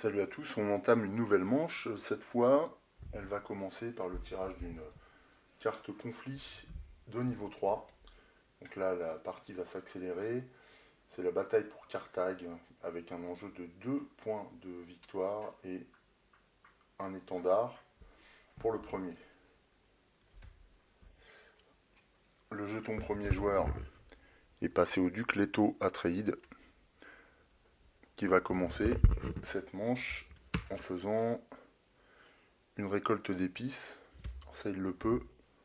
Salut à tous, on entame une nouvelle manche. Cette fois, elle va commencer par le tirage d'une carte conflit de niveau 3. Donc là, la partie va s'accélérer. C'est la bataille pour Carthage, avec un enjeu de 2 points de victoire et un étendard pour le premier. Le jeton premier joueur est passé au duc Leto Atréide, qui va commencer cette manche en faisant une récolte d'épices. Ça, il le peut.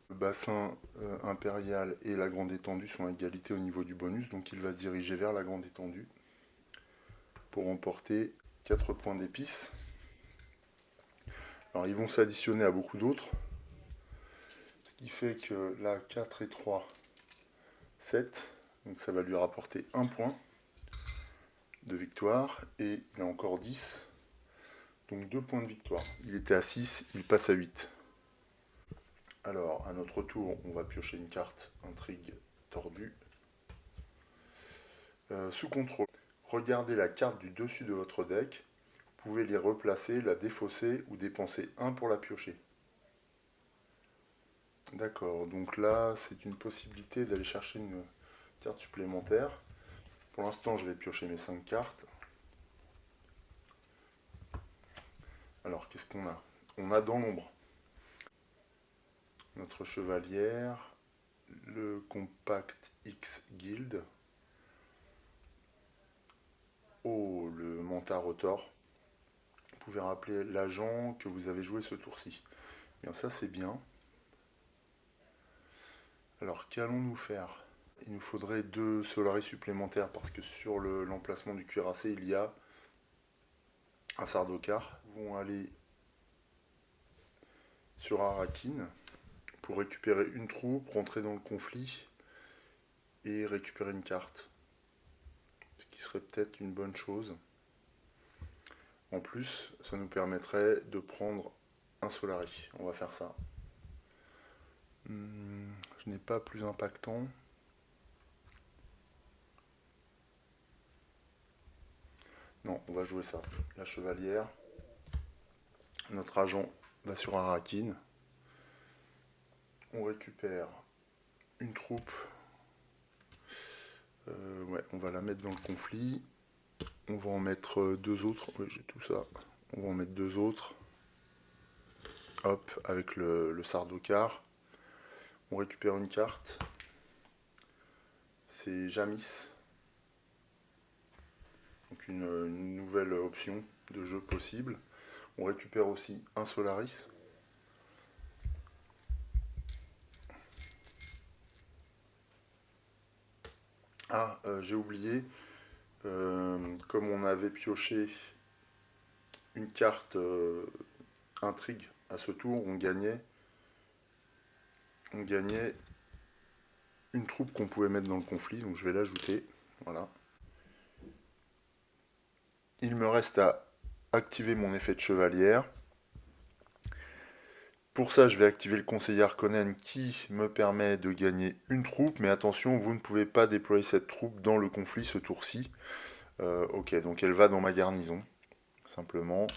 Le bassin impérial et la grande étendue sont à égalité au niveau du bonus, donc il va se diriger vers la grande étendue pour remporter 4 points d'épices. Alors ils vont s'additionner à beaucoup d'autres, ce qui fait que là 4 et 3, 7, donc ça va lui rapporter 1 point de victoire, et il a encore 10, donc 2 points de victoire. Il était à 6, il passe à 8. Alors, à notre tour, on va piocher une carte intrigue tordue. Sous contrôle. Regardez la carte du dessus de votre deck. Vous pouvez les replacer, la défausser ou dépenser 1 pour la piocher. D'accord, donc là, c'est une possibilité d'aller chercher une carte supplémentaire. Pour l'instant, je vais piocher mes 5 cartes. Alors, qu'est-ce qu'on a? On a dans l'ombre notre chevalière, le Compact X Guild. Oh, le Manta Rotor. Vous pouvez rappeler l'agent que vous avez joué ce tour-ci. Bien, ça c'est bien. Alors, qu'allons-nous faire? Il nous faudrait 2 Solaris supplémentaires parce que sur l'emplacement du cuirassé, il y a un Sardaukar. Nous vont aller sur Arakin pour récupérer une troupe, rentrer dans le conflit et récupérer une carte. Ce qui serait peut-être une bonne chose. En plus, ça nous permettrait de prendre un Solari. On va faire ça. Je n'ai pas plus impactant. Non, on va jouer ça. La chevalière. Notre agent va sur Arakin. On récupère une troupe. Ouais, on va la mettre dans le conflit. On va en mettre 2 autres. Oui, j'ai tout ça. On va en mettre 2 autres. Hop, avec le Sardaukar. On récupère une carte. C'est Jamis. Donc une nouvelle option de jeu possible. On récupère aussi un Solaris. Ah, j'ai oublié. Comme on avait pioché une carte intrigue à ce tour, on gagnait une troupe qu'on pouvait mettre dans le conflit, donc je vais l'ajouter. Voilà. Il me reste à activer mon effet de chevalière. Pour ça, je vais activer le conseiller Harkonnen qui me permet de gagner une troupe, mais attention, vous ne pouvez pas déployer cette troupe dans le conflit ce tour-ci. Ok, donc elle va dans ma garnison, simplement.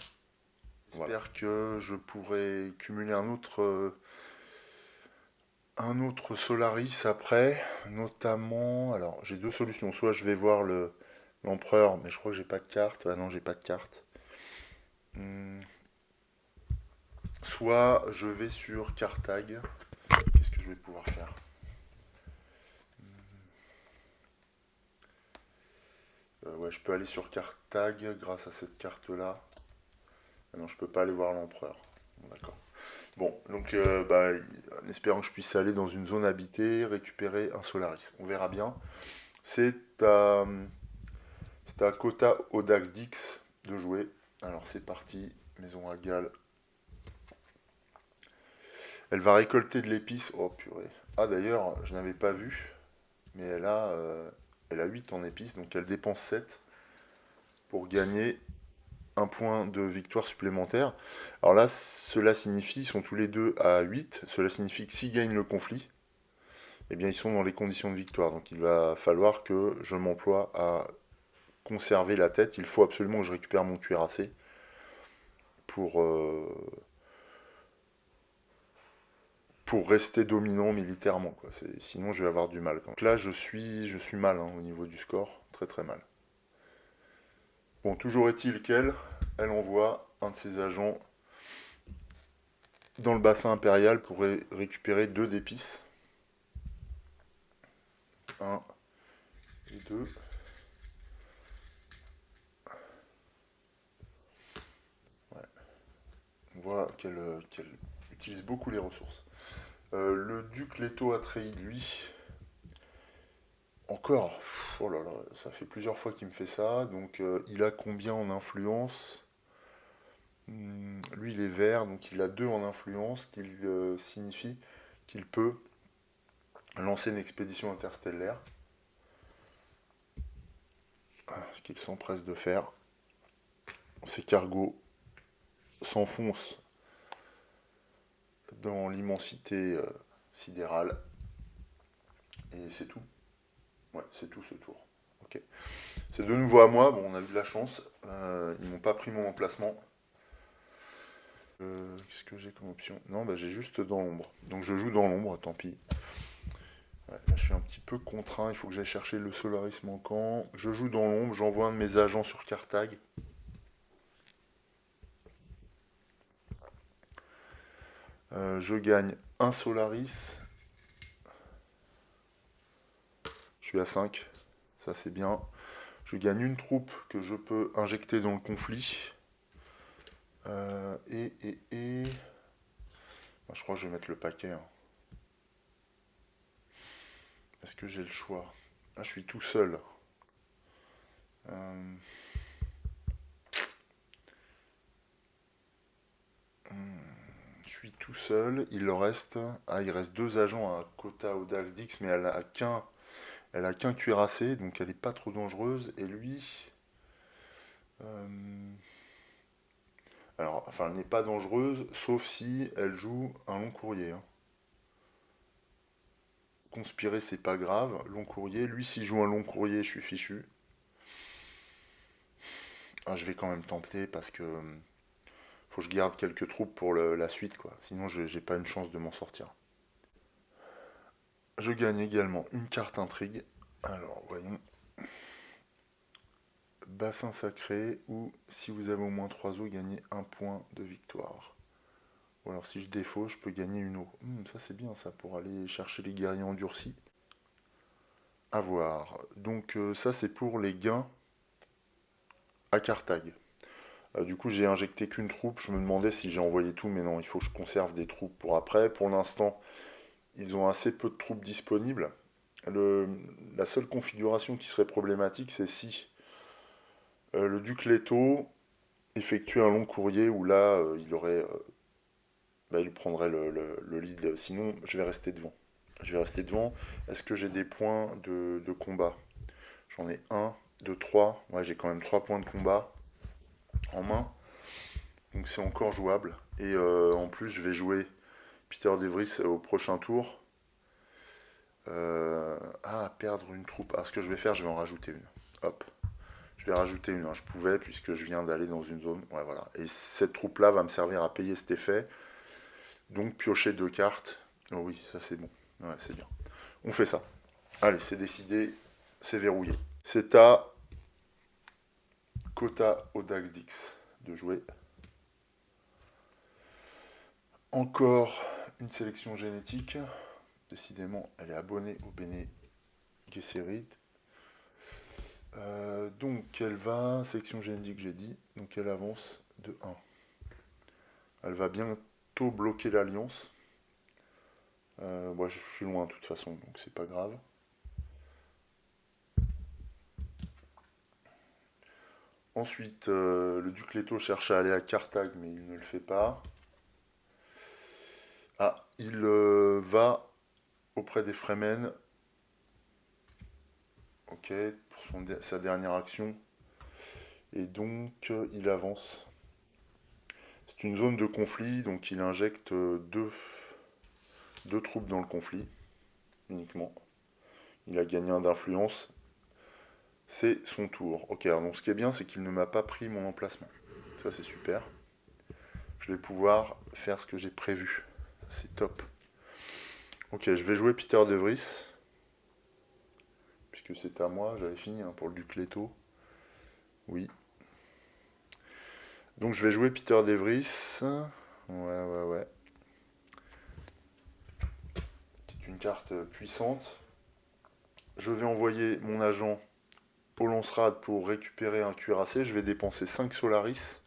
Voilà. J'espère que je pourrai cumuler un autre Solaris après, notamment. Alors, j'ai 2 solutions. Soit je vais voir l'empereur, mais je crois que j'ai pas de carte. Ah non, j'ai pas de carte. Soit je vais sur Carthage. Qu'est-ce que je vais pouvoir faire? Ouais, je peux aller sur Carthage grâce à cette carte-là. Ah non, je peux pas aller voir l'empereur. Bon, d'accord. Bon, donc en espérant que je puisse aller dans une zone habitée, récupérer un Solaris. On verra bien. C'est à Kota Audax Dix de jouer. Alors c'est parti, maison à Galles. Elle va récolter de l'épice. Oh purée. Ah d'ailleurs, je n'avais pas vu, mais elle a 8 en épices, donc elle dépense 7 pour gagner un point de victoire supplémentaire. Alors là, cela signifie, ils sont tous les deux à 8, cela signifie que s'ils gagnent le conflit, eh bien ils sont dans les conditions de victoire. Donc il va falloir que je m'emploie à conserver la tête. Il faut absolument que je récupère mon cuirassé pour rester dominant militairement, quoi. Sinon, je vais avoir du mal. Donc là, je suis mal hein, au niveau du score, très très mal. Bon, toujours est-il qu'elle envoie un de ses agents dans le bassin impérial pour récupérer 2 d'épices. 1 et 2. Ouais. On voit qu'elle utilise beaucoup les ressources. Le duc Leto Atréide, lui, encore, oh là là, ça fait plusieurs fois qu'il me fait ça. Donc il a combien en influence? Lui il est vert, donc il a 2 en influence, qui signifie qu'il peut lancer une expédition interstellaire. Ce qu'il s'empresse de faire. Ses cargos s'enfoncent dans l'immensité sidérale. Et c'est tout. Ouais, c'est tout ce tour. Ok. C'est de nouveau à moi. Bon, on a eu de la chance. Ils m'ont pas pris mon emplacement. Qu'est-ce que j'ai comme option? Non, bah, j'ai juste dans l'ombre. Donc je joue dans l'ombre, tant pis. Ouais, là, je suis un petit peu contraint. Il faut que j'aille chercher le Solaris manquant. Je joue dans l'ombre. J'envoie un de mes agents sur Carthage. Je gagne un Solaris. Je suis à 5. Ça, c'est bien. Je gagne une troupe que je peux injecter dans le conflit. Moi, je crois que je vais mettre le paquet. Hein. Est-ce que j'ai le choix? Là, je suis tout seul. Je suis tout seul. Il leur reste. Ah, il reste 2 agents à Kota Audax Dix, mais elle a qu'un cuirassé, donc elle n'est pas trop dangereuse. Et lui. Alors, enfin, elle n'est pas dangereuse, sauf si elle joue un long courrier. Hein. Conspirer, c'est pas grave. Long courrier. Lui, s'il joue un long courrier, je suis fichu. Ah, je vais quand même tenter parce que faut que je garde quelques troupes pour la suite, quoi. Sinon, j'ai pas une chance de m'en sortir. Je gagne également une carte intrigue. Alors, voyons. Bassin sacré, ou si vous avez au moins 3 eaux, gagnez un point de victoire. Ou alors si je défausse, je peux gagner une eau. Ça c'est bien ça, pour aller chercher les guerriers endurcis. À voir. Donc ça c'est pour les gains à Carthage. Du coup j'ai injecté qu'une troupe, je me demandais si j'ai envoyé tout, mais non, il faut que je conserve des troupes pour après. Pour l'instant, ils ont assez peu de troupes disponibles. La seule configuration qui serait problématique, c'est si le duc Leto effectuait un long courrier où là, il prendrait le lead. Sinon, je vais rester devant. Je vais rester devant. Est-ce que j'ai des points de combat? J'en ai 1, 2, 3. Ouais, j'ai quand même 3 points de combat en main. Donc c'est encore jouable. Et en plus, je vais jouer Peter De Vries au prochain tour. Perdre une troupe. Ce que je vais faire, je vais en rajouter une. Hop. Je vais rajouter une. Hein. Je pouvais, puisque je viens d'aller dans une zone. Ouais, voilà. Et cette troupe-là va me servir à payer cet effet. Donc piocher 2 cartes. Oh oui, ça c'est bon. Ouais, c'est bien. On fait ça. Allez, c'est décidé. C'est verrouillé. C'est à Kota Audax Dix de jouer. Encore une sélection génétique. Décidément, elle est abonnée au Bene Gesserit. Donc elle va, sélection génétique j'ai dit, donc elle avance de 1. Elle va bientôt bloquer l'alliance. Moi je suis loin de toute façon, donc c'est pas grave. Ensuite, le duc Leto cherche à aller à Carthage, mais il ne le fait pas. Il va auprès des Fremen. Ok, pour sa dernière action. Et donc, il avance. C'est une zone de conflit, donc il injecte deux troupes dans le conflit, uniquement. Il a gagné un d'influence. C'est son tour. Ok, alors donc ce qui est bien, c'est qu'il ne m'a pas pris mon emplacement. Ça, c'est super. je vais pouvoir faire ce que j'ai prévu. C'est top. Ok, je vais jouer Peter de Vries. Puisque c'est à moi, j'avais fini hein, pour le duc Leto. Oui. Donc je vais jouer Peter de Vries. Ouais. C'est une carte puissante. Je vais envoyer mon agent au lance-rade pour récupérer un cuirassé. Je vais dépenser 5 Solaris.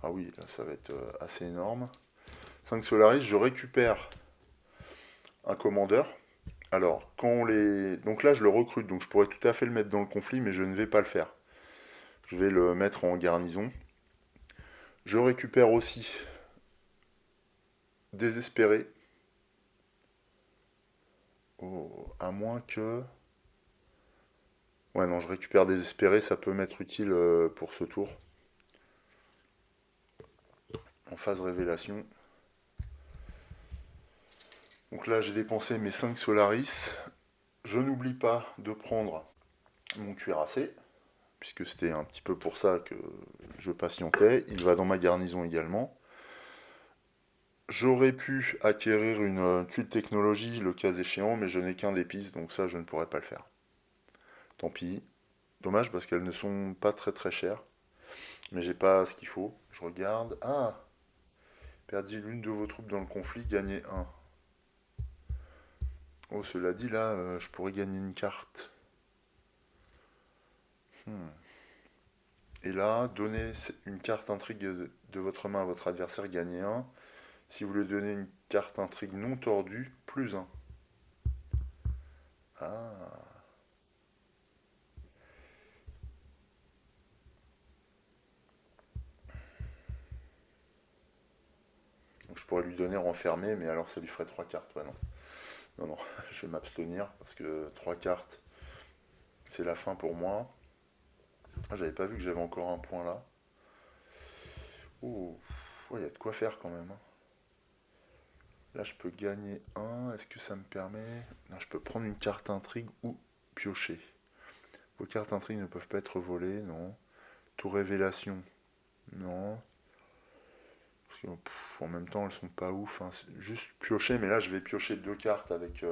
Ah oui, là, ça va être assez énorme. 5 Solaris, je récupère un commandeur. Alors, quand on les... Donc là, je le recrute, donc je pourrais tout à fait le mettre dans le conflit, mais je ne vais pas le faire. Je vais le mettre en garnison. Je récupère aussi Désespéré. Oh, à moins que... Ouais, non, je récupère Désespéré, ça peut m'être utile pour ce tour. En phase révélation. Donc là, j'ai dépensé mes 5 Solaris. Je n'oublie pas de prendre mon cuirassé, puisque c'était un petit peu pour ça que je patientais. Il va dans ma garnison également. J'aurais pu acquérir une tuile technologie le cas échéant, mais je n'ai qu'un d'épices, donc ça je ne pourrais pas le faire. Tant pis. Dommage parce qu'elles ne sont pas très très chères. Mais j'ai pas ce qu'il faut. Je regarde. Ah, perdu l'une de vos troupes dans le conflit, gagnez un. Oh, cela dit, là, je pourrais gagner une carte. Et là, donnez une carte intrigue de votre main à votre adversaire, gagnez un. Si vous lui donnez une carte intrigue non tordue, plus un. Ah. Donc je pourrais lui donner renfermé, mais alors ça lui ferait 3 cartes. Ouais, non. Non, je vais m'abstenir parce que 3 cartes, c'est la fin pour moi. Ah, j'avais pas vu que j'avais encore un point là. Oh, il y a de quoi faire quand même, hein. Là, je peux gagner un. Est-ce que ça me permet... Non, je peux prendre une carte intrigue ou piocher. Vos cartes intrigue ne peuvent pas être volées, non. Tour révélation, non. Parce que, en même temps, elles sont pas ouf, hein. Juste piocher, mais là, je vais piocher 2 cartes avec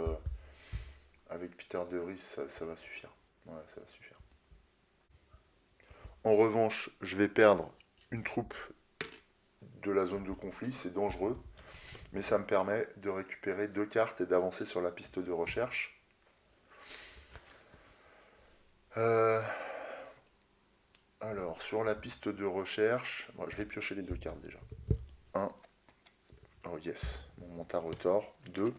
Peter de Vries, ça va suffire. Ouais, ça va suffire. En revanche, je vais perdre une troupe de la zone de conflit, c'est dangereux, mais ça me permet de récupérer 2 cartes et d'avancer sur la piste de recherche. Euh, alors, sur la piste de recherche, bon, je vais piocher les 2 cartes déjà. 1. Oh yes, mon Montarotor. 2.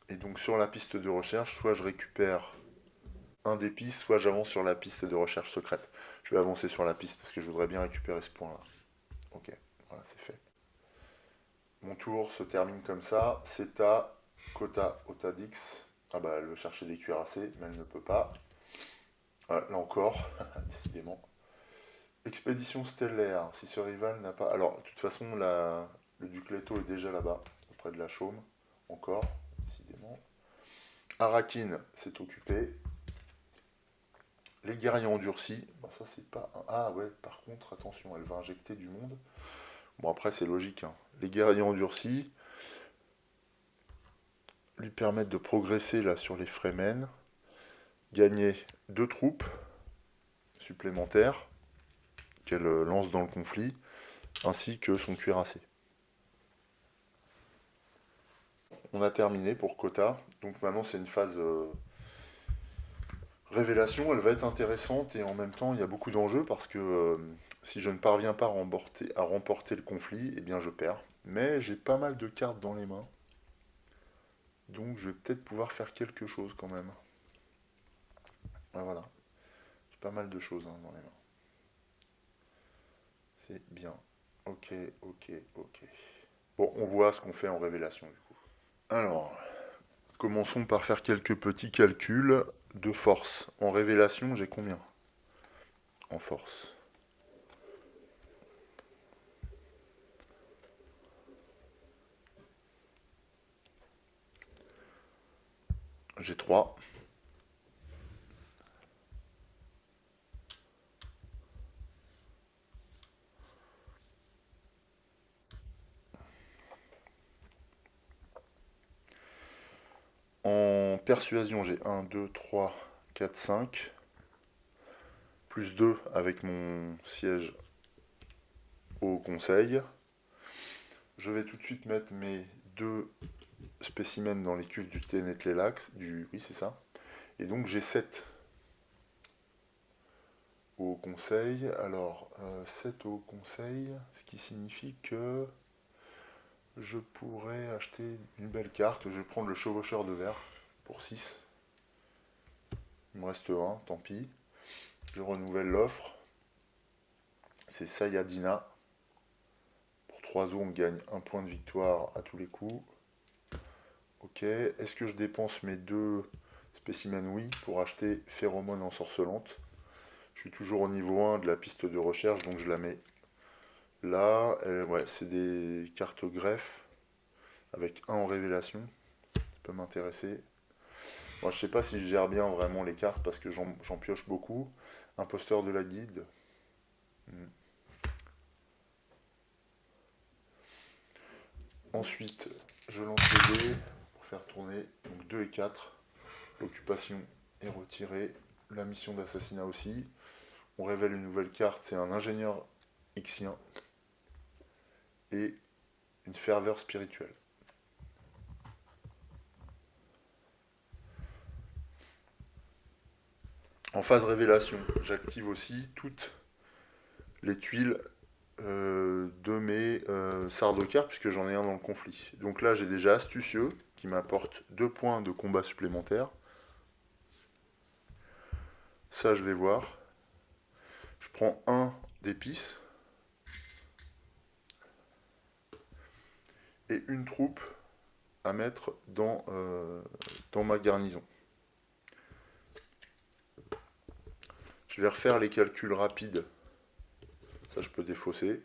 Et donc sur la piste de recherche, soit je récupère un d'épices, soit j'avance sur la piste de recherche secrète. Je vais avancer sur la piste parce que je voudrais bien récupérer ce point-là. Ok, voilà, c'est fait. Mon tour se termine comme ça. C'est à Kota Otadix. Ah bah elle veut chercher des cuirassés, mais elle ne peut pas. Voilà, là encore, décidément. Expédition stellaire. Si ce rival n'a pas... Alors, de toute façon, le duc Leto est déjà là-bas, auprès de la Chaume. Encore, décidément. Arakin s'est occupé. Les guerriers endurcis. Bon, ça, c'est pas... Ah ouais, par contre, attention, elle va injecter du monde. Bon, après, c'est logique, hein. Les guerriers endurcis lui permettent de progresser là sur les Fremen. Gagner 2 troupes supplémentaires qu'elle lance dans le conflit, ainsi que son cuirassé. On a terminé pour Kota, donc maintenant c'est une phase révélation, elle va être intéressante et en même temps il y a beaucoup d'enjeux parce que si je ne parviens pas à remporter le conflit, eh bien je perds. Mais j'ai pas mal de cartes dans les mains, donc je vais peut-être pouvoir faire quelque chose quand même. Ah, voilà, j'ai pas mal de choses hein, dans les mains. C'est bien. Ok. Bon, on voit ce qu'on fait en révélation du coup. Alors, commençons par faire quelques petits calculs de force. En révélation, j'ai combien? En force. J'ai 3. persuasion, j'ai 1, 2, 3, 4, 5. Plus 2 avec mon siège au conseil. Je vais tout de suite mettre mes deux spécimens dans les cuves du Ténétlélax, oui c'est ça. Et donc j'ai 7 au conseil. Alors 7 au conseil, ce qui signifie que je pourrais acheter une belle carte. Je vais prendre le chevaucheur de verre pour 6. Il me reste 1, tant pis. Je renouvelle l'offre. C'est Sayadina. Pour 3 os, on gagne 1 point de victoire à tous les coups. Ok. Est-ce que je dépense mes 2 spécimens? Oui, pour acheter Phéromone ensorcelante. Je suis toujours au niveau 1 de la piste de recherche, donc je la mets là. Ouais, c'est des cartes greffe avec 1 en révélation. Ça peut m'intéresser. Moi, je sais pas si je gère bien vraiment les cartes parce que j'en pioche beaucoup. Imposteur de la guilde. Ensuite, je lance les dés pour faire tourner. Donc 2 et 4. L'occupation est retirée. La mission d'assassinat aussi. On révèle une nouvelle carte, c'est un ingénieur Xien. Et une ferveur spirituelle. En phase révélation, j'active aussi toutes les tuiles de mes Sardaukar, puisque j'en ai un dans le conflit. Donc là, j'ai déjà Astucieux, qui m'apporte 2 points de combat supplémentaires. Ça, je vais voir. Je prends 1 d'épices. Et une troupe à mettre dans ma garnison. Je vais refaire les calculs rapides. Ça, je peux défausser.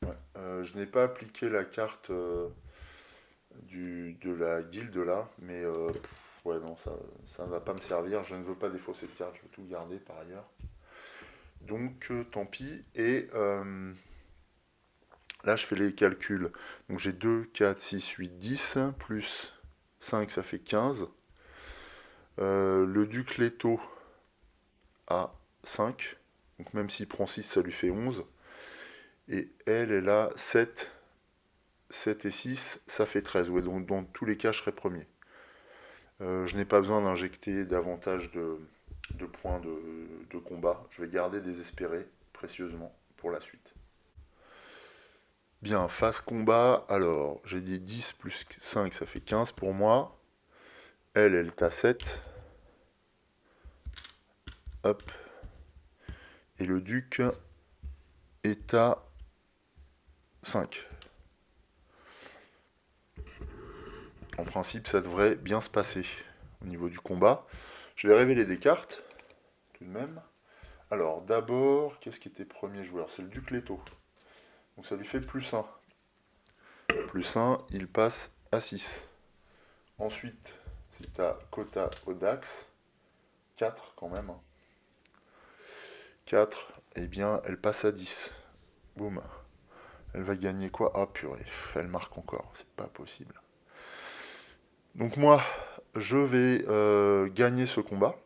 Ouais. Je n'ai pas appliqué la carte de la guilde là, mais ouais, non, ça ne va pas me servir. Je ne veux pas défausser de carte, je veux tout garder par ailleurs. Donc, tant pis. Et là, je fais les calculs. Donc, j'ai 2, 4, 6, 8, 10, plus 5, ça fait 15. Le duc Leto a 5. Donc, même s'il prend 6, ça lui fait 11. Et elle a 7. 7 et 6, ça fait 13. Ouais, donc dans tous les cas, je serai premier. Je n'ai pas besoin d'injecter davantage de points de combat. Je vais garder désespéré précieusement pour la suite. Bien, phase combat. Alors, j'ai dit 10 plus 5, ça fait 15 pour moi. Elle est à 7. Hop. Et le duc est à 5. En principe, ça devrait bien se passer au niveau du combat. Je vais révéler des cartes, tout de même. Alors, d'abord, qu'est-ce qui était premier joueur? C'est le duc Leto. Donc ça lui fait plus 1. Plus 1, il passe à 6. Ensuite, si tu as Kota Odax, 4 quand même. 4, eh bien, elle passe à 10. Boum. Elle va gagner quoi? Ah purée, elle marque encore, c'est pas possible. Donc moi, je vais gagner ce combat.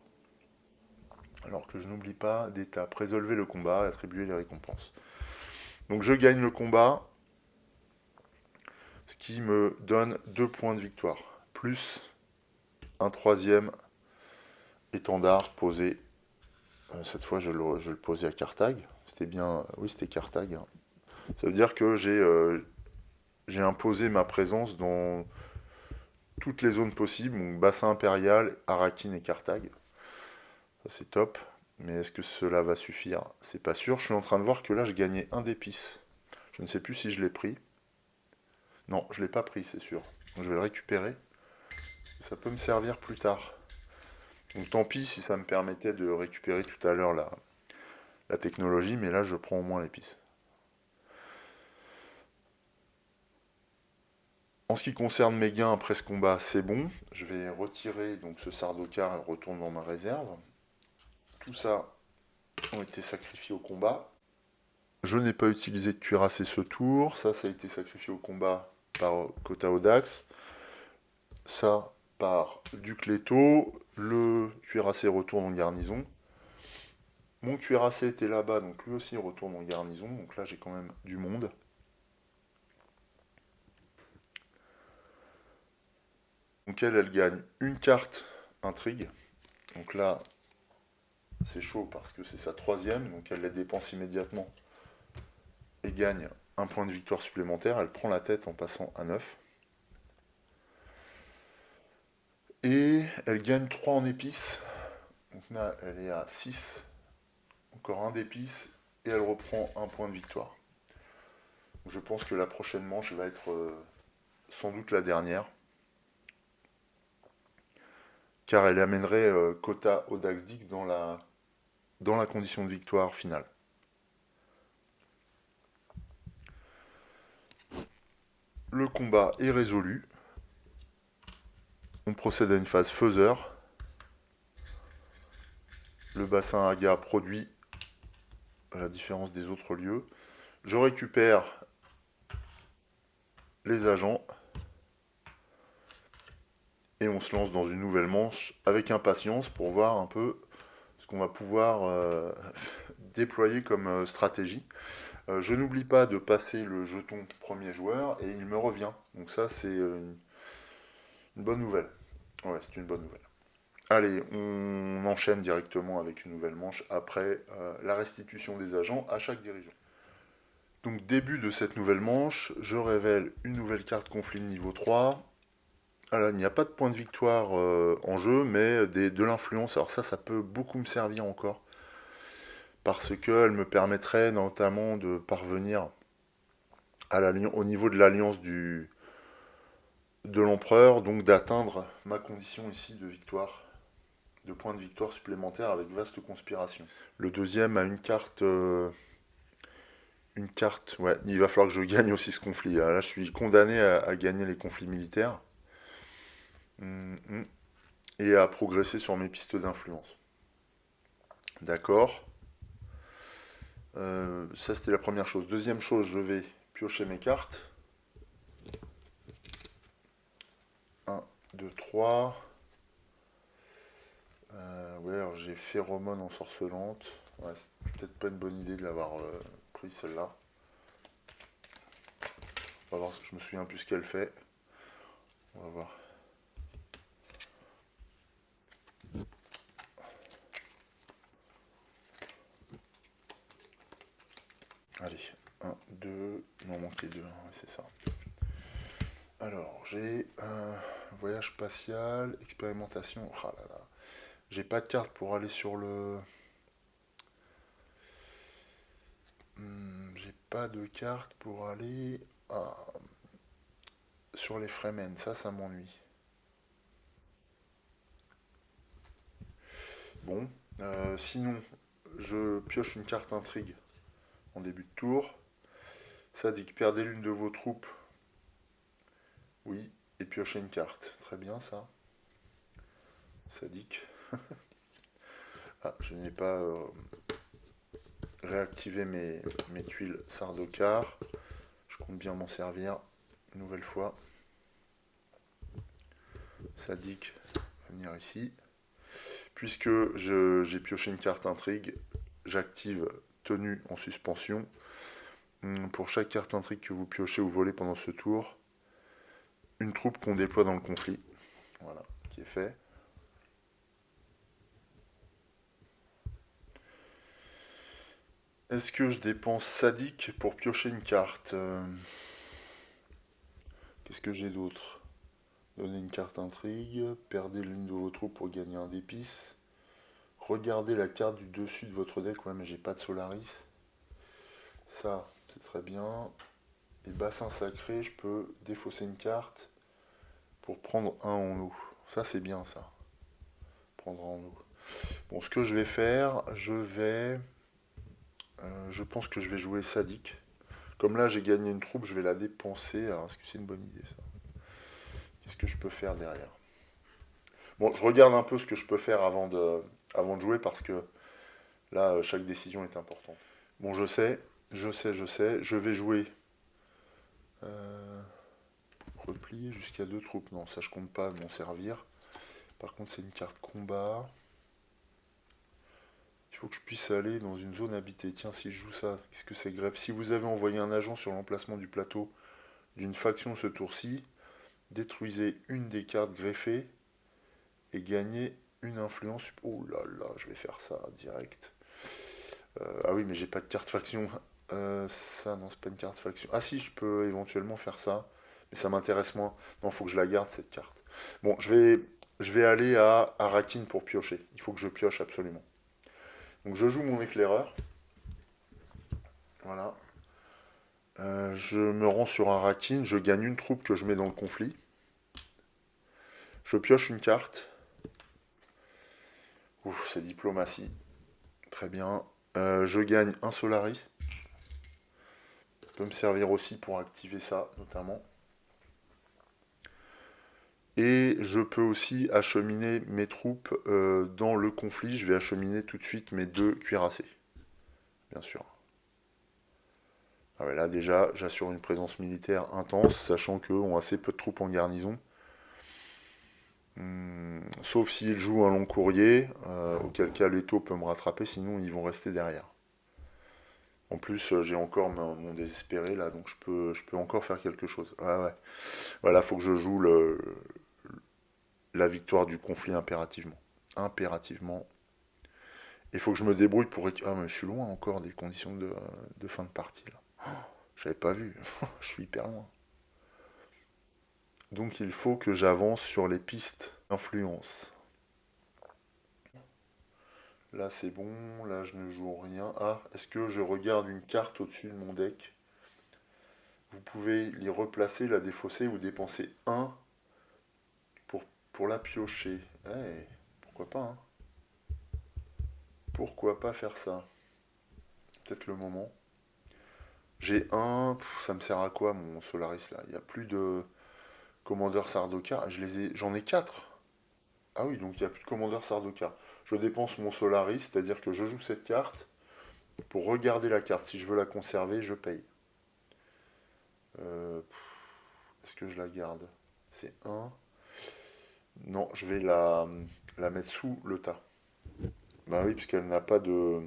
Alors que je n'oublie pas d'étape, résolver le combat, attribuer les récompenses. Donc je gagne le combat, ce qui me donne 2 points de victoire, plus un 3e étendard posé. Cette fois, je le posais à Carthage. C'était bien, oui, c'était Carthage. Ça veut dire que j'ai imposé ma présence dans toutes les zones possibles, donc bassin impérial, Arakin et Carthage. Ça c'est top. Mais est-ce que cela va suffire? C'est pas sûr. Je suis en train de voir que là, je gagnais un d'épices. Je ne sais plus si je l'ai pris. Non, je ne l'ai pas pris, c'est sûr. Donc, je vais le récupérer. Ça peut me servir plus tard. Donc tant pis si ça me permettait de récupérer tout à l'heure la technologie, mais là, je prends au moins l'épice. En ce qui concerne mes gains après ce combat, c'est bon. Je vais retirer donc ce Sardaukar et retourne dans ma réserve. Tout ça ont été sacrifiés au combat. Je n'ai pas utilisé de cuirassé ce tour. Ça a été sacrifié au combat par Kota Odax. Ça, par duc-leto, le cuirassé retourne en garnison. Mon cuirassé était là-bas, donc lui aussi retourne en garnison. Donc là, j'ai quand même du monde. Donc elle gagne une carte intrigue. Donc là, c'est chaud parce que c'est sa troisième, donc elle la dépense immédiatement et gagne un point de victoire supplémentaire. Elle prend la tête en passant à 9. Et elle gagne 3 en épices. Donc là, elle est à 6. Encore un d'épices. Et elle reprend un point de victoire. Je pense que la prochaine manche va être sans doute la dernière. Car elle amènerait Kota au Dax Dix dans la condition de victoire finale. Le combat est résolu. On procède à une phase faiseur. Le bassin Aga produit, à la différence des autres lieux. Je récupère les agents. Et on se lance dans une nouvelle manche avec impatience pour voir un peu ce qu'on va pouvoir déployer comme stratégie. Je n'oublie pas de passer le jeton premier joueur et il me revient. Donc ça c'est une bonne nouvelle. Ouais, c'est une bonne nouvelle. Allez, on enchaîne directement avec une nouvelle manche après la restitution des agents à chaque dirigeant. Donc début de cette nouvelle manche, je révèle une nouvelle carte conflit de niveau 3. Alors, il n'y a pas de point de victoire en jeu, mais de l'influence. Alors ça peut beaucoup me servir encore. Parce qu'elle me permettrait notamment de parvenir au niveau de l'alliance de l'empereur, donc d'atteindre ma condition ici de victoire, de points de victoire supplémentaires avec vaste conspiration. Le deuxième a une carte... ouais, il va falloir que je gagne aussi ce conflit. Là, je suis condamné à gagner les conflits militaires. Et à progresser sur mes pistes d'influence. D'accord. Ça, c'était la première chose. Deuxième chose, je vais piocher mes cartes. 1, 2, 3. Ouais, alors j'ai Phéromone ensorcelante. Ouais, c'est peut-être pas une bonne idée de l'avoir prise celle-là. On va voir, je me souviens plus ce qu'elle fait. On va voir. Allez, 1, 2. Il m'en manquait 2, ouais, c'est ça. Alors, j'ai voyage spatial, expérimentation. Oh là là. J'ai pas de carte pour aller sur le... J'ai pas de carte pour aller sur les Fremen. Ça m'ennuie. Bon, sinon, je pioche une carte intrigue en début de tour. Ça dit que perdez l'une de vos troupes. Oui, et piochez une carte. Très bien ça. Sadique. Ah, je n'ai pas réactivé mes tuiles Sardaukar. Je compte bien m'en servir une nouvelle fois. Sadique va venir ici. Puisque j'ai pioché une carte intrigue, j'active tenue en suspension. Pour chaque carte intrigue que vous piochez ou volez pendant ce tour, une troupe qu'on déploie dans le conflit. Voilà, qui est fait. Est-ce que je dépense Sadique pour piocher une carte Qu'est-ce que j'ai d'autre? Donner une carte intrigue, perdez l'une de vos troupes pour gagner un d'épices. Regardez la carte du dessus de votre deck. Ouais, mais j'ai pas de Solaris. Ça, c'est très bien. Et bassin sacré, je peux défausser une carte pour prendre un en eau. Ça, c'est bien, ça. Prendre en eau. Bon, ce que je vais faire, je pense que je vais jouer Sadique. Comme là, j'ai gagné une troupe, je vais la dépenser. Alors, est-ce que c'est une bonne idée, ça? Qu'est-ce que je peux faire derrière? Bon, je regarde un peu ce que je peux faire avant de jouer, parce que là, chaque décision est importante. Bon, je sais. Je vais jouer... replier jusqu'à 2 troupes. Non, ça, je compte pas m'en servir. Par contre, c'est une carte combat. Il faut que je puisse aller dans une zone habitée. Tiens, si je joue ça, qu'est-ce que c'est greffe? Si vous avez envoyé un agent sur l'emplacement du plateau d'une faction ce tour-ci, détruisez une des cartes greffées et gagnez une influence. Oh là là, je vais faire ça direct. Ah oui, mais j'ai pas de carte faction. Ça, non, c'est pas une carte faction. Ah si, je peux éventuellement faire ça. Mais ça m'intéresse moins. Non, faut que je la garde, cette carte. Bon, je vais aller à Arakin pour piocher. Il faut que je pioche absolument. Donc je joue mon éclaireur. Voilà. Je me rends sur Arakin. Je gagne une troupe que je mets dans le conflit. Je pioche une carte. Ouf, c'est diplomatie. Très bien. Je gagne un Solaris. Ça peut me servir aussi pour activer ça, notamment. Et je peux aussi acheminer mes troupes dans le conflit. Je vais acheminer tout de suite mes 2 cuirassés. Bien sûr. Ah ouais, là déjà, j'assure une présence militaire intense, sachant qu'eux ont assez peu de troupes en garnison. Sauf s'ils jouent un long courrier, auquel cas Leto peut me rattraper, sinon ils vont rester derrière. En plus, j'ai encore mon désespéré là, donc je peux encore faire quelque chose. Ah ouais. Voilà, faut que je joue la victoire du conflit impérativement. Impérativement. Il faut que je me débrouille pour... Ah, mais je suis loin encore des conditions de fin de partie là. J'avais pas vu. Je suis hyper loin. Donc il faut que j'avance sur les pistes d'influence. Là c'est bon, là je ne joue rien. Ah, est-ce que je regarde une carte au-dessus de mon deck? Vous pouvez les replacer, la défausser ou dépenser 1 pour la piocher. Eh, pourquoi pas, hein? Pourquoi pas faire ça? Peut-être le moment. J'ai un... Ça me sert à quoi mon Solaris là? Il n'y a plus de commandeur Sardaukar. J'en ai 4. Ah oui, donc il n'y a plus de commandeur Sardaukar. Je dépense mon Solaris, c'est-à-dire que je joue cette carte pour regarder la carte. Si je veux la conserver, je paye. Euh, Est-ce que je la garde? C'est un. Non, je vais la mettre sous le tas. Bah oui, puisqu'elle n'a pas de...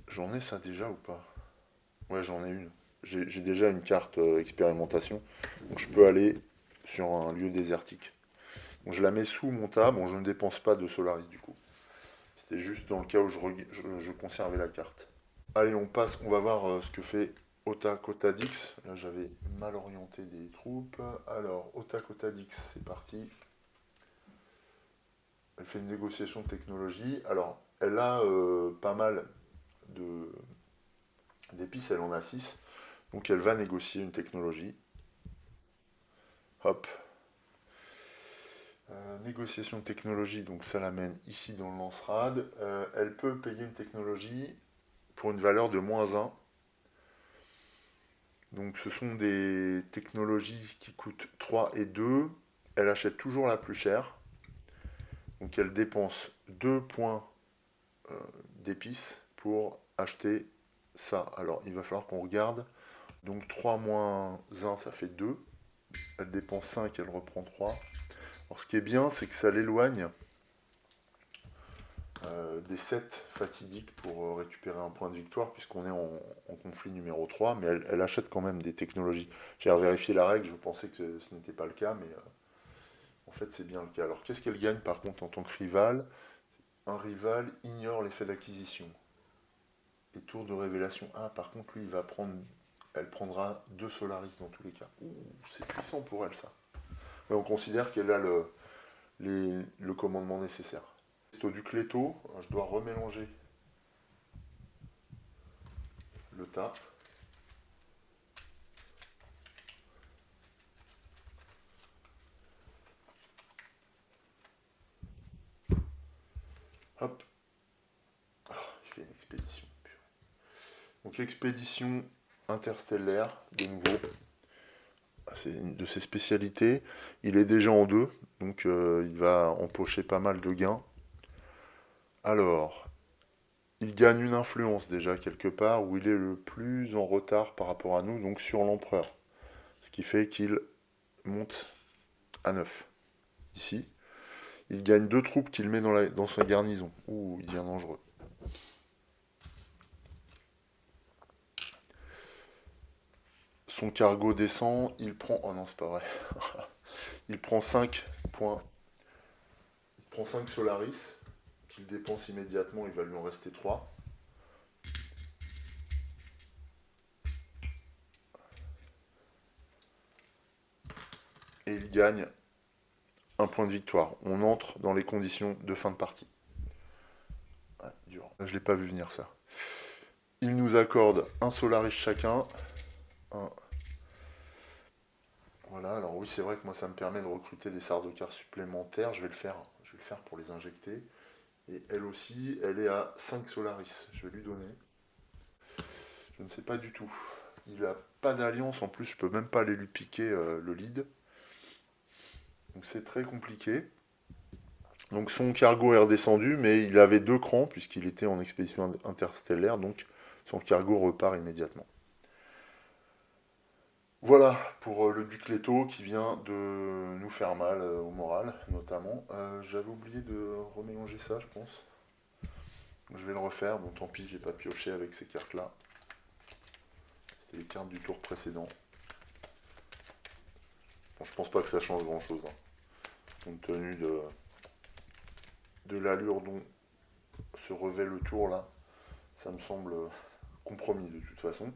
J'en ai ça déjà ou pas? Ouais, j'en ai une. J'ai déjà une carte expérimentation. Donc je peux aller sur un lieu désertique. Donc je la mets sous mon tas. Bon, je ne dépense pas de Solaris du coup. C'était juste dans le cas où je conservais la carte. Allez, on passe, on va voir ce que fait Ota Kotadix. Là, j'avais mal orienté des troupes. Alors, Ota Kotadix, c'est parti. Elle fait une négociation de technologie. Alors, elle a pas mal d'épices, elle en a 6. Donc, elle va négocier une technologie. Hop. Négociation de technologie, donc ça l'amène ici dans le lance-rad. Elle peut payer une technologie pour une valeur de -1. Donc ce sont des technologies qui coûtent 3 et 2. Elle achète toujours la plus chère. Donc elle dépense 2 points d'épices pour acheter ça. Alors il va falloir qu'on regarde. Donc 3 moins 1, ça fait 2. Elle dépense 5, elle reprend 3. Alors ce qui est bien, c'est que ça l'éloigne des 7 fatidiques pour récupérer un point de victoire, puisqu'on est en conflit numéro 3, mais elle achète quand même des technologies. J'ai vérifié la règle, je pensais que ce n'était pas le cas, mais en fait c'est bien le cas. Alors qu'est-ce qu'elle gagne par contre en tant que rival? Un rival ignore l'effet d'acquisition. Et tour de révélation. Ah, par contre lui elle prendra 2 Solaris dans tous les cas. Ouh, c'est puissant pour elle ça. Mais on considère qu'elle a le commandement nécessaire. C'est au duc Leto, je dois remélanger le tas. Hop. Oh, je fais une expédition. Donc expédition interstellaire, de nouveau. C'est une de ses spécialités. Il est déjà en 2, donc il va empocher pas mal de gains. Alors, il gagne une influence déjà quelque part où il est le plus en retard par rapport à nous, donc sur l'empereur. Ce qui fait qu'il monte à 9. ici. Il gagne 2 troupes qu'il met dans sa garnison. Ouh, il devient dangereux. Son cargo descend, il prend... Oh non, c'est pas vrai. Il prend 5 points. Il prend 5 Solaris, qu'il dépense immédiatement, il va lui en rester 3. Et il gagne un point de victoire. On entre dans les conditions de fin de partie. Ouais, dur. Je l'ai pas vu venir ça. Il nous accorde un Solaris chacun. Un. Voilà, alors oui, c'est vrai que moi ça me permet de recruter des Sardaukar supplémentaires. Je vais le faire. Je vais le faire pour les injecter. Et elle aussi, elle est à 5 Solaris. Je vais lui donner. Je ne sais pas du tout. Il a pas d'alliance, en plus je peux même pas aller lui piquer le lead. Donc c'est très compliqué. Donc son cargo est redescendu, mais il avait 2 crans puisqu'il était en expédition interstellaire, donc son cargo repart immédiatement. Voilà pour le duc Leto qui vient de nous faire mal au moral, notamment. J'avais oublié de remélanger ça, je pense. Je vais le refaire. Bon, tant pis, j'ai pas pioché avec ces cartes-là. C'était les cartes du tour précédent. Bon, je pense pas que ça change grand-chose, hein, compte tenu de l'allure dont se revêt le tour là. Ça me semble compromis de toute façon.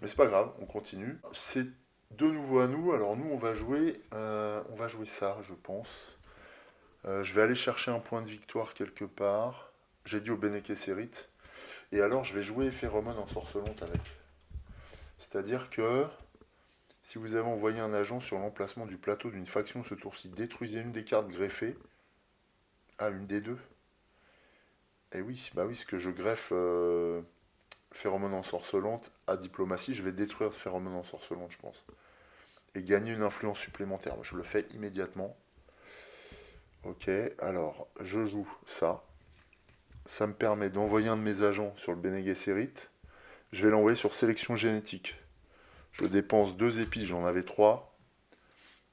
Mais c'est pas grave, on continue. C'est de nouveau à nous. Alors nous, on va jouer ça, je pense. Je vais aller chercher un point de victoire quelque part. J'ai dit au Bene Gesserit. Et alors, je vais jouer Phéromone ensorcelante avec. C'est-à-dire que si vous avez envoyé un agent sur l'emplacement du plateau d'une faction ce tour-ci, détruisez une des cartes greffées. Ah, une des deux. Eh oui, bah oui, ce que je greffe Phéromone ensorcelante à diplomatie, je vais détruire Phéromone ensorcelante, je pense. Et gagner une influence supplémentaire. Je le fais immédiatement. Ok, alors je joue ça. Ça me permet d'envoyer un de mes agents sur le Bene Gesserit. Je vais l'envoyer sur sélection génétique. Je dépense 2 épices, j'en avais 3.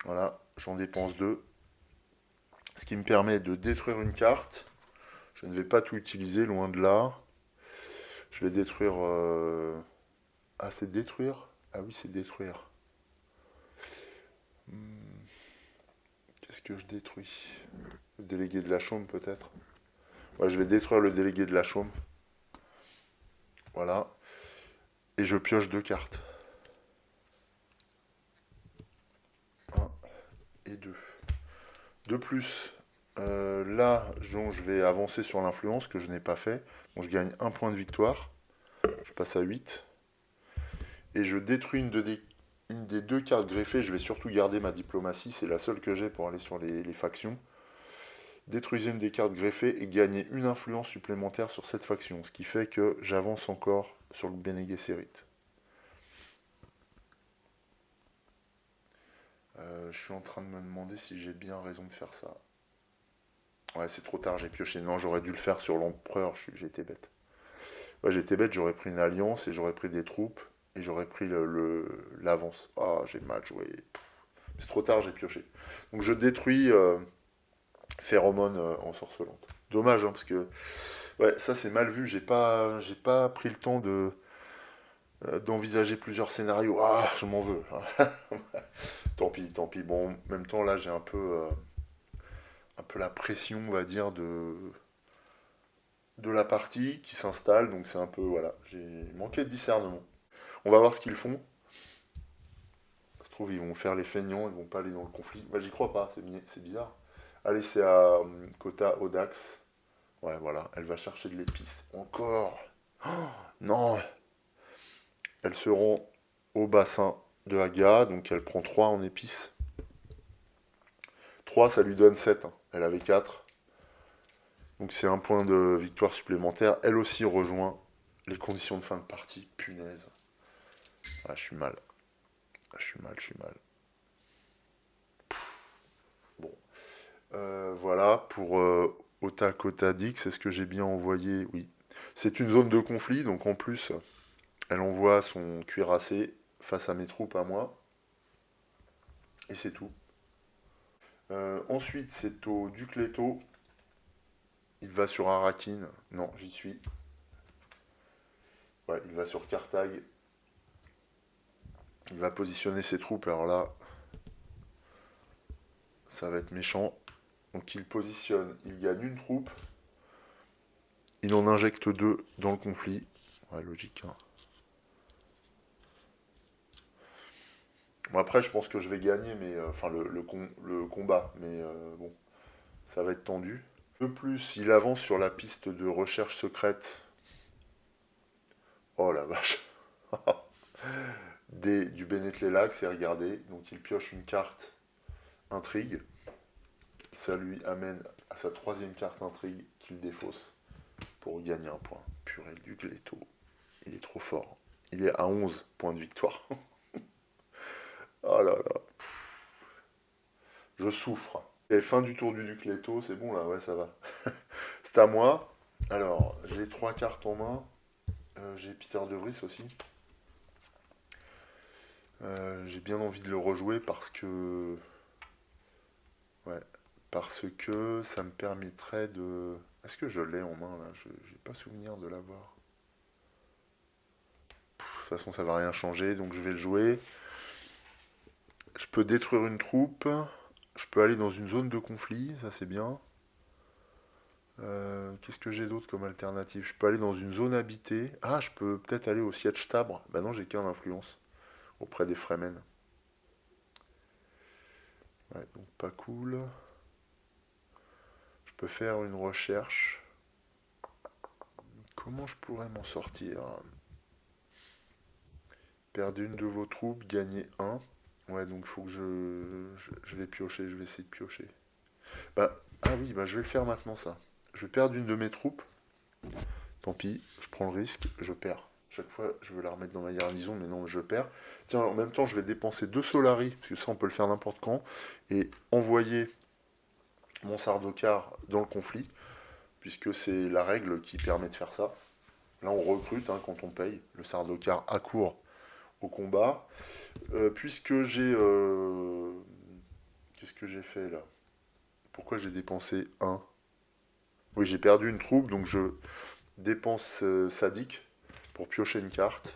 Voilà, j'en dépense 2. Ce qui me permet de détruire une carte. Je ne vais pas tout utiliser, loin de là. Je vais détruire... Ah, c'est détruire? Ah oui, c'est détruire. Qu'est-ce que je détruis? Le délégué de la chaume, peut-être? Ouais, je vais détruire le délégué de la chaume. Voilà. Et je pioche 2 cartes. 1 et 2. De plus, là, je vais avancer sur l'influence que je n'ai pas fait. Donc je gagne un point de victoire. Je passe à 8. Et je détruis une des 2 cartes greffées. Je vais surtout garder ma diplomatie. C'est la seule que j'ai pour aller sur les factions. Détruisez une des cartes greffées et gagnez une influence supplémentaire sur cette faction. Ce qui fait que j'avance encore sur le Bene Gesserit. Je suis en train de me demander si j'ai bien raison de faire ça. Ouais, c'est trop tard, j'ai pioché. Non, j'aurais dû le faire sur l'empereur, j'étais bête. Ouais, j'étais bête, j'aurais pris une alliance et j'aurais pris des troupes et j'aurais pris l'avance. Ah, j'ai mal joué. C'est trop tard, j'ai pioché. Donc je détruis Phéromone ensorcelante. Dommage, hein, parce que ouais, ça c'est mal vu. J'ai pas pris le temps d'envisager plusieurs scénarios. Ah, je m'en veux. Tant pis, tant pis. Bon, en même temps, là, j'ai un peu la pression, on va dire, de la partie qui s'installe. Donc c'est un peu, voilà, j'ai manqué de discernement. On va voir ce qu'ils font. Ça se trouve, ils vont faire les feignants, ils vont pas aller dans le conflit. Moi, j'y crois pas, c'est bizarre. Allez, c'est à Kota Odax. Ouais, voilà, elle va chercher de l'épice. Encore. Oh, non. Elles seront au bassin de Haga, donc elle prend 3 en épices. 3, ça lui donne 7, hein. Elle avait 4. Donc c'est un point de victoire supplémentaire. Elle aussi rejoint les conditions de fin de partie. Punaise. Ah, je suis mal. Ah, je suis mal, je suis mal. Bon. Voilà, pour Ota Dix, est-ce que j'ai bien envoyé? Oui. C'est une zone de conflit, donc en plus, elle envoie son cuirassé face à mes troupes à moi. Et c'est tout. Ensuite, c'est au duc Leto. Il va sur Arakin. Non, j'y suis. Ouais, il va sur Carthage. Il va positionner ses troupes. Alors là, ça va être méchant. Donc il positionne. Il gagne une troupe. Il en injecte deux dans le conflit. Ouais, logique. Hein. Bon, après, je pense que je vais gagner, mais enfin le combat. Mais bon, ça va être tendu. De plus, il avance sur la piste de recherche secrète. Oh la vache. Du Bennett-Lélac, c'est regardé. Donc il pioche une carte intrigue. Ça lui amène à sa troisième carte intrigue qu'il défausse pour gagner un point. Purée, le duc Leto, il est trop fort. Il est à 11 points de victoire. Oh là là, je souffre. Et fin du tour du duc Leto, c'est bon là, ouais ça va. C'est à moi. Alors, j'ai trois cartes en main. J'ai Peter de Vries aussi. J'ai bien envie de le rejouer parce que... Ouais, parce que ça me permettrait de... Est-ce que je l'ai en main là? Je n'ai pas souvenir de l'avoir. De toute façon, ça va rien changer, donc je vais le jouer. Je peux détruire une troupe. Je peux aller dans une zone de conflit, ça c'est bien. Qu'est-ce que j'ai d'autre comme alternative? Je peux aller dans une zone habitée. Ah, je peux peut-être aller au siège Tabre. Bah non, j'ai qu'un influence auprès des Fremen. Ouais, donc pas cool. Je peux faire une recherche. Comment je pourrais m'en sortir? Perdez une de vos troupes, gagnez un. Ouais, donc il faut que je vais piocher, je vais essayer de piocher. Bah, ah oui, bah je vais le faire maintenant ça. Je vais perdre une de mes troupes. Tant pis, je prends le risque, je perds. Chaque fois, je veux la remettre dans ma garnison, mais non, je perds. Tiens, en même temps, je vais dépenser 2 Solari, parce que ça, on peut le faire n'importe quand, et envoyer mon Sardaukar dans le conflit, puisque c'est la règle qui permet de faire ça. Là, on recrute hein, quand on paye le Sardaukar à court au combat. Puisque j'ai... Qu'est-ce que j'ai fait là? Pourquoi j'ai dépensé un? Oui, j'ai perdu une troupe, donc je dépense Sadique pour piocher une carte.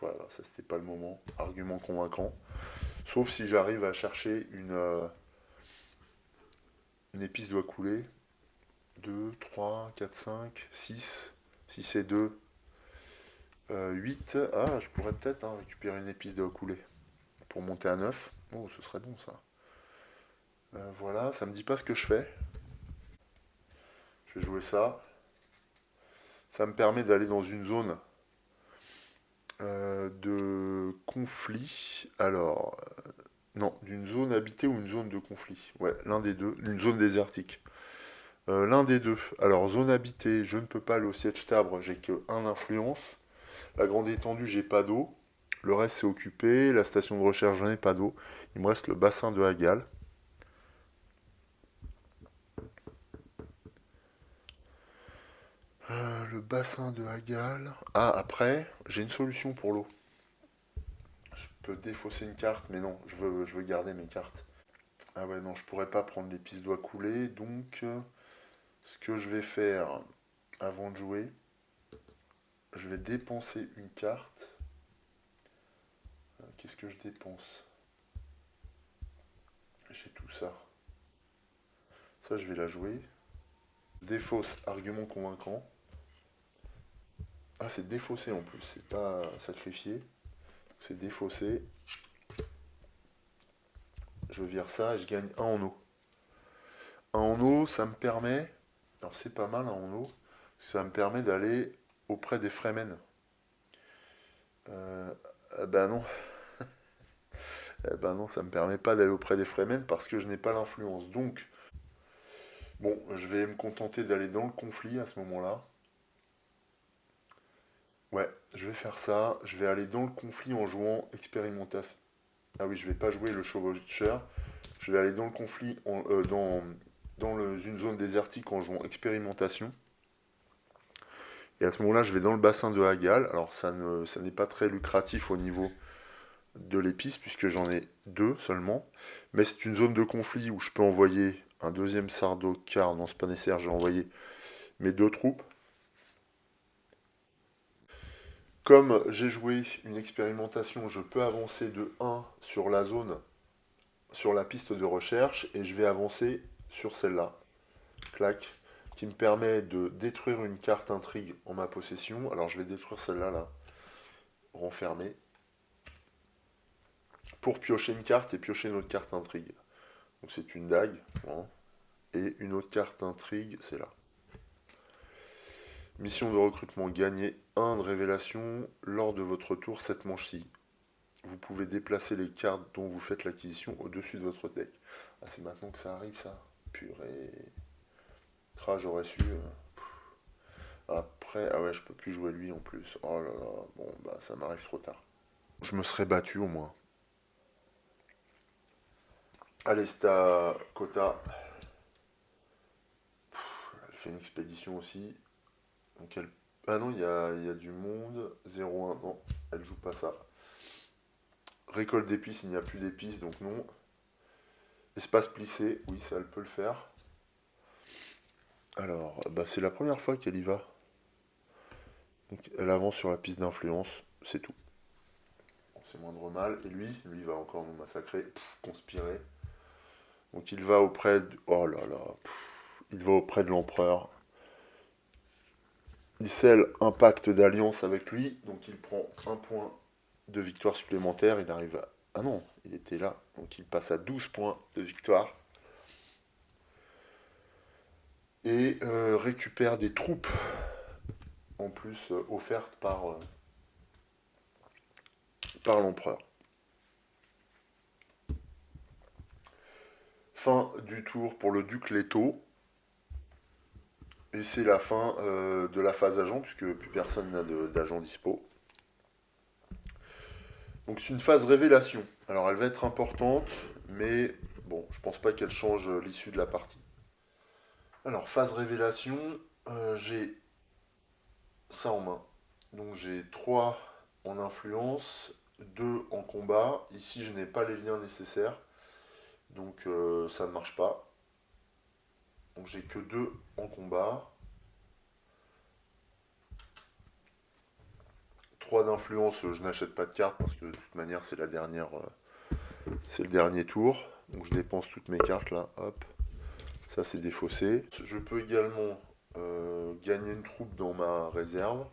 Voilà, ça c'était pas le moment. Argument convaincant. Sauf si j'arrive à chercher une épice doit couler. 2, 3, 4, 5, 6. 6 et 2. 8. Ah, je pourrais peut-être hein, récupérer une épice doit couler. Pour monter à 9. Oh, ce serait bon ça. Voilà, ça me dit pas ce que je fais. Je vais jouer ça. Ça me permet d'aller dans une zone de conflit. Alors, non, d'une zone habitée ou une zone de conflit. Ouais, l'un des deux. Une zone désertique. L'un des deux. Alors, zone habitée, je ne peux pas aller au siège Tabre, j'ai que 1 influence. La grande étendue, j'ai pas d'eau. Le reste, c'est occupé. La station de recherche, j'en ai pas d'eau. Il me reste le bassin de Hagal. Le bassin de Hagal. Ah, après, j'ai une solution pour l'eau. Je peux défausser une carte, mais non, je veux garder mes cartes. Ah ouais, non, je pourrais pas prendre les pistes doigts coulés, donc ce que je vais faire avant de jouer, je vais dépenser une carte. Qu'est-ce que je dépense? J'ai tout ça. Ça, je vais la jouer. Défausse, argument convaincant. Ah, c'est défaussé en plus, c'est pas sacrifié. C'est défaussé. Je vire ça et je gagne 1 en eau. 1 en eau, ça me permet. Alors, c'est pas mal 1 en eau. Ça me permet d'aller auprès des Fremen. Ben non. Ben non, ça me permet pas d'aller auprès des Fremen parce que je n'ai pas l'influence. Donc, bon, je vais me contenter d'aller dans le conflit à ce moment-là. Ouais, je vais faire ça. Je vais aller dans le conflit en jouant expérimentation. Ah oui, je vais pas jouer le chevaucheur. Je vais aller dans le conflit dans une zone désertique en jouant expérimentation. Et à ce moment-là, je vais dans le bassin de Hagal. Alors, ça n'est pas très lucratif au niveau de l'épice, puisque j'en ai 2 seulement. Mais c'est une zone de conflit où je peux envoyer un deuxième Sardaukar. Non, c'est pas nécessaire, j'ai envoyé mes 2 troupes. Comme j'ai joué une expérimentation, je peux avancer de 1 sur la zone, sur la piste de recherche, et je vais avancer sur celle-là. Clac. Qui me permet de détruire une carte intrigue en ma possession. Alors je vais détruire celle-là, là, renfermée, pour piocher une carte et piocher une autre carte intrigue. Donc c'est une dague, hein, et une autre carte intrigue, c'est là. Mission de recrutement, gagner 1 de révélation lors de votre tour cette manche-ci. Vous pouvez déplacer les cartes dont vous faites l'acquisition au-dessus de votre deck. Ah, c'est maintenant que ça arrive, ça. Purée. J'aurais su. Après, ah ouais, je peux plus jouer lui en plus. Oh là là, bon, bah ça m'arrive trop tard. Je me serais battu au moins. Allez, c'est à Kota. Elle fait une expédition aussi. Donc elle... Ah non, il y a du monde. 0-1, non, elle joue pas ça. Récolte d'épices, il n'y a plus d'épices, donc non. Espace plissé, oui, ça elle peut le faire. Alors, bah, c'est la première fois qu'elle y va. Donc elle avance sur la piste d'influence, c'est tout. Bon, c'est moindre mal. Et lui il va encore nous massacrer, conspirer. Donc il va auprès de... Oh là là. Il va auprès de l'empereur. Il scelle un pacte d'alliance avec lui. Donc il prend un point de victoire supplémentaire. Il arrive à... Ah non, il était là. Donc il passe à 12 points de victoire. Et récupère des troupes en plus offertes par l'empereur. Fin du tour pour le duc Leto. Et c'est la fin de la phase agent, puisque plus personne n'a d'agent dispo. Donc c'est une phase révélation. Alors elle va être importante, mais bon, je pense pas qu'elle change l'issue de la partie. Alors phase révélation, j'ai ça en main. Donc j'ai 3 en influence, 2 en combat. Ici je n'ai pas les liens nécessaires, donc ça ne marche pas. Donc j'ai que 2 en combat. 3 d'influence, je n'achète pas de cartes parce que de toute manière c'est la dernière, c'est le dernier tour. Donc je dépense toutes mes cartes là, hop. Ça c'est défaussé. Je peux également gagner une troupe dans ma réserve.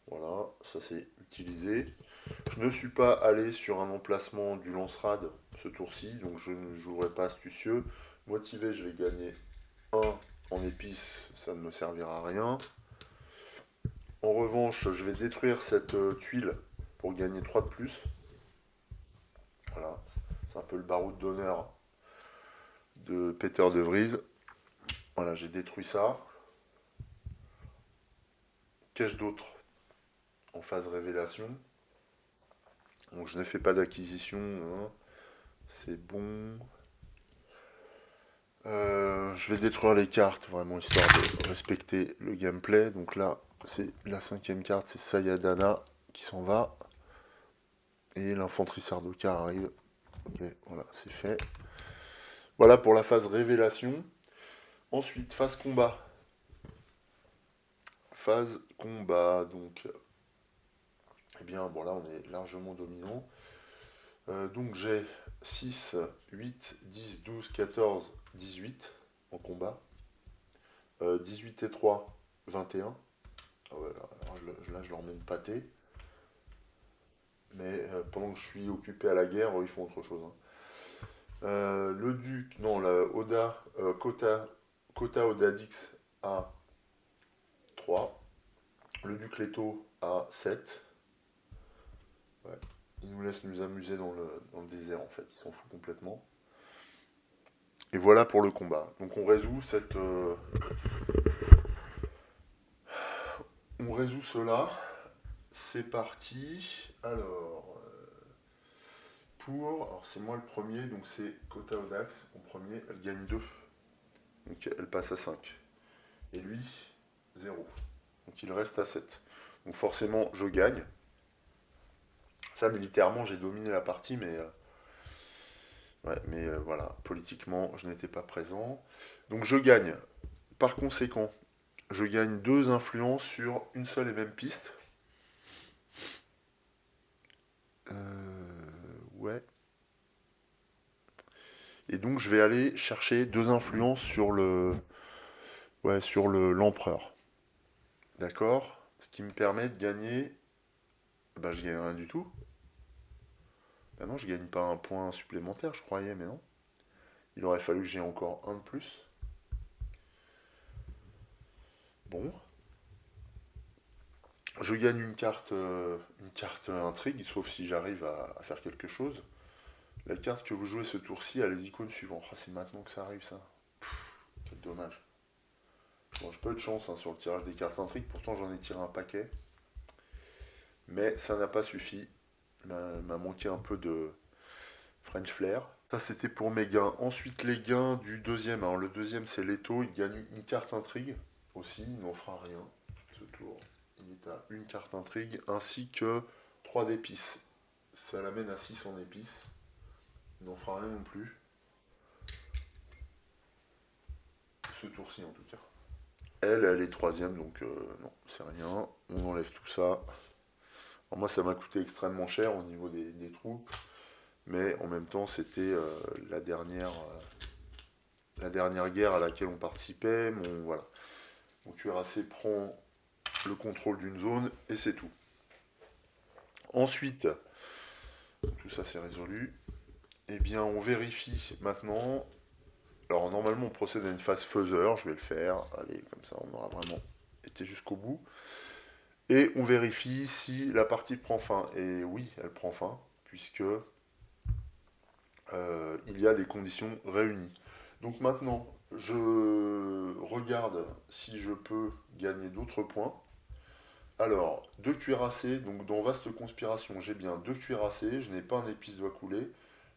Voilà, ça c'est utilisé. Je ne suis pas allé sur un emplacement du lance-rade ce tour-ci, donc je ne jouerai pas astucieux. Motivé, je vais gagner 1 en épices, ça ne me servira à rien. En revanche, je vais détruire cette tuile pour gagner 3 de plus. Voilà, c'est un peu le baroud d'honneur de Peter de Vries. Voilà, j'ai détruit ça. Qu'ai-je d'autre en phase révélation? Donc je ne fais pas d'acquisition, hein. C'est bon. Je vais détruire les cartes, vraiment, histoire de respecter le gameplay. Donc là, c'est la 5e carte, c'est Sayadana qui s'en va. Et l'infanterie Sardaukar arrive. Ok, voilà, c'est fait. Voilà pour la phase révélation. Ensuite, phase combat. Phase combat, donc... Eh bien, bon là, on est largement dominant. Donc j'ai 6, 8, 10, 12, 14, 18 en combat. 18 et 3, 21. Ah ouais, là, je leur mets une pâtée. Mais pendant que je suis occupé à la guerre, ils font autre chose, hein. Le duc, non, Kota Odadix a 3. Le duc Leto a 7. Ouais. Il nous laisse nous amuser dans le désert, en fait. Il s'en fout complètement. Et voilà pour le combat. Donc on résout cette... On résout cela. C'est parti. Alors... Alors c'est moi le premier, donc c'est Kota Odax en premier. Elle gagne 2. Donc elle passe à 5. Et lui, 0. Donc il reste à 7. Donc forcément, je gagne. Ça, militairement, j'ai dominé la partie, ouais, voilà, politiquement, je n'étais pas présent. Donc je gagne. Par conséquent, je gagne deux influences sur une seule et même piste. Ouais. Et donc je vais aller chercher deux influences sur ouais, sur l'empereur. D'accord? Ce qui me permet de gagner. Bah, je gagne rien du tout. Bah non, je gagne pas un point supplémentaire, je croyais, mais non. Il aurait fallu que j'ai encore un de plus. Bon. Je gagne une carte intrigue, sauf si j'arrive à faire quelque chose. La carte que vous jouez ce tour-ci a les icônes suivantes. Ah, c'est maintenant que ça arrive, ça. Quel dommage. Bon, j'ai pas eu de chance hein, sur le tirage des cartes intrigues, pourtant j'en ai tiré un paquet. Mais ça n'a pas suffi. M'a manqué un peu de French flair. Ça, c'était pour mes gains. Ensuite, les gains du deuxième. Alors, le deuxième, c'est Leto. Il gagne une carte intrigue aussi. Il n'en fera rien ce tour. Il est à une carte intrigue ainsi que 3 d'épices. Ça l'amène à 6 en épices. Il n'en fera rien non plus. Ce tour-ci, en tout cas. Elle est troisième, donc non, c'est rien. On enlève tout ça. Alors moi, ça m'a coûté extrêmement cher au niveau des troupes. Mais en même temps, c'était la dernière guerre à laquelle on participait. Voilà. Mon cuirassé prend le contrôle d'une zone et c'est tout. Ensuite, tout ça c'est résolu. Eh bien, on vérifie maintenant. Alors, normalement, on procède à une phase faiseur. Je vais le faire. Allez, comme ça, on aura vraiment été jusqu'au bout. Et on vérifie si la partie prend fin. Et oui, elle prend fin, puisque il y a des conditions réunies. Donc maintenant, je regarde si je peux gagner d'autres points. Alors, deux cuirassés, donc dans Vaste Conspiration, j'ai bien deux cuirassés, je n'ai pas un épice doit couler.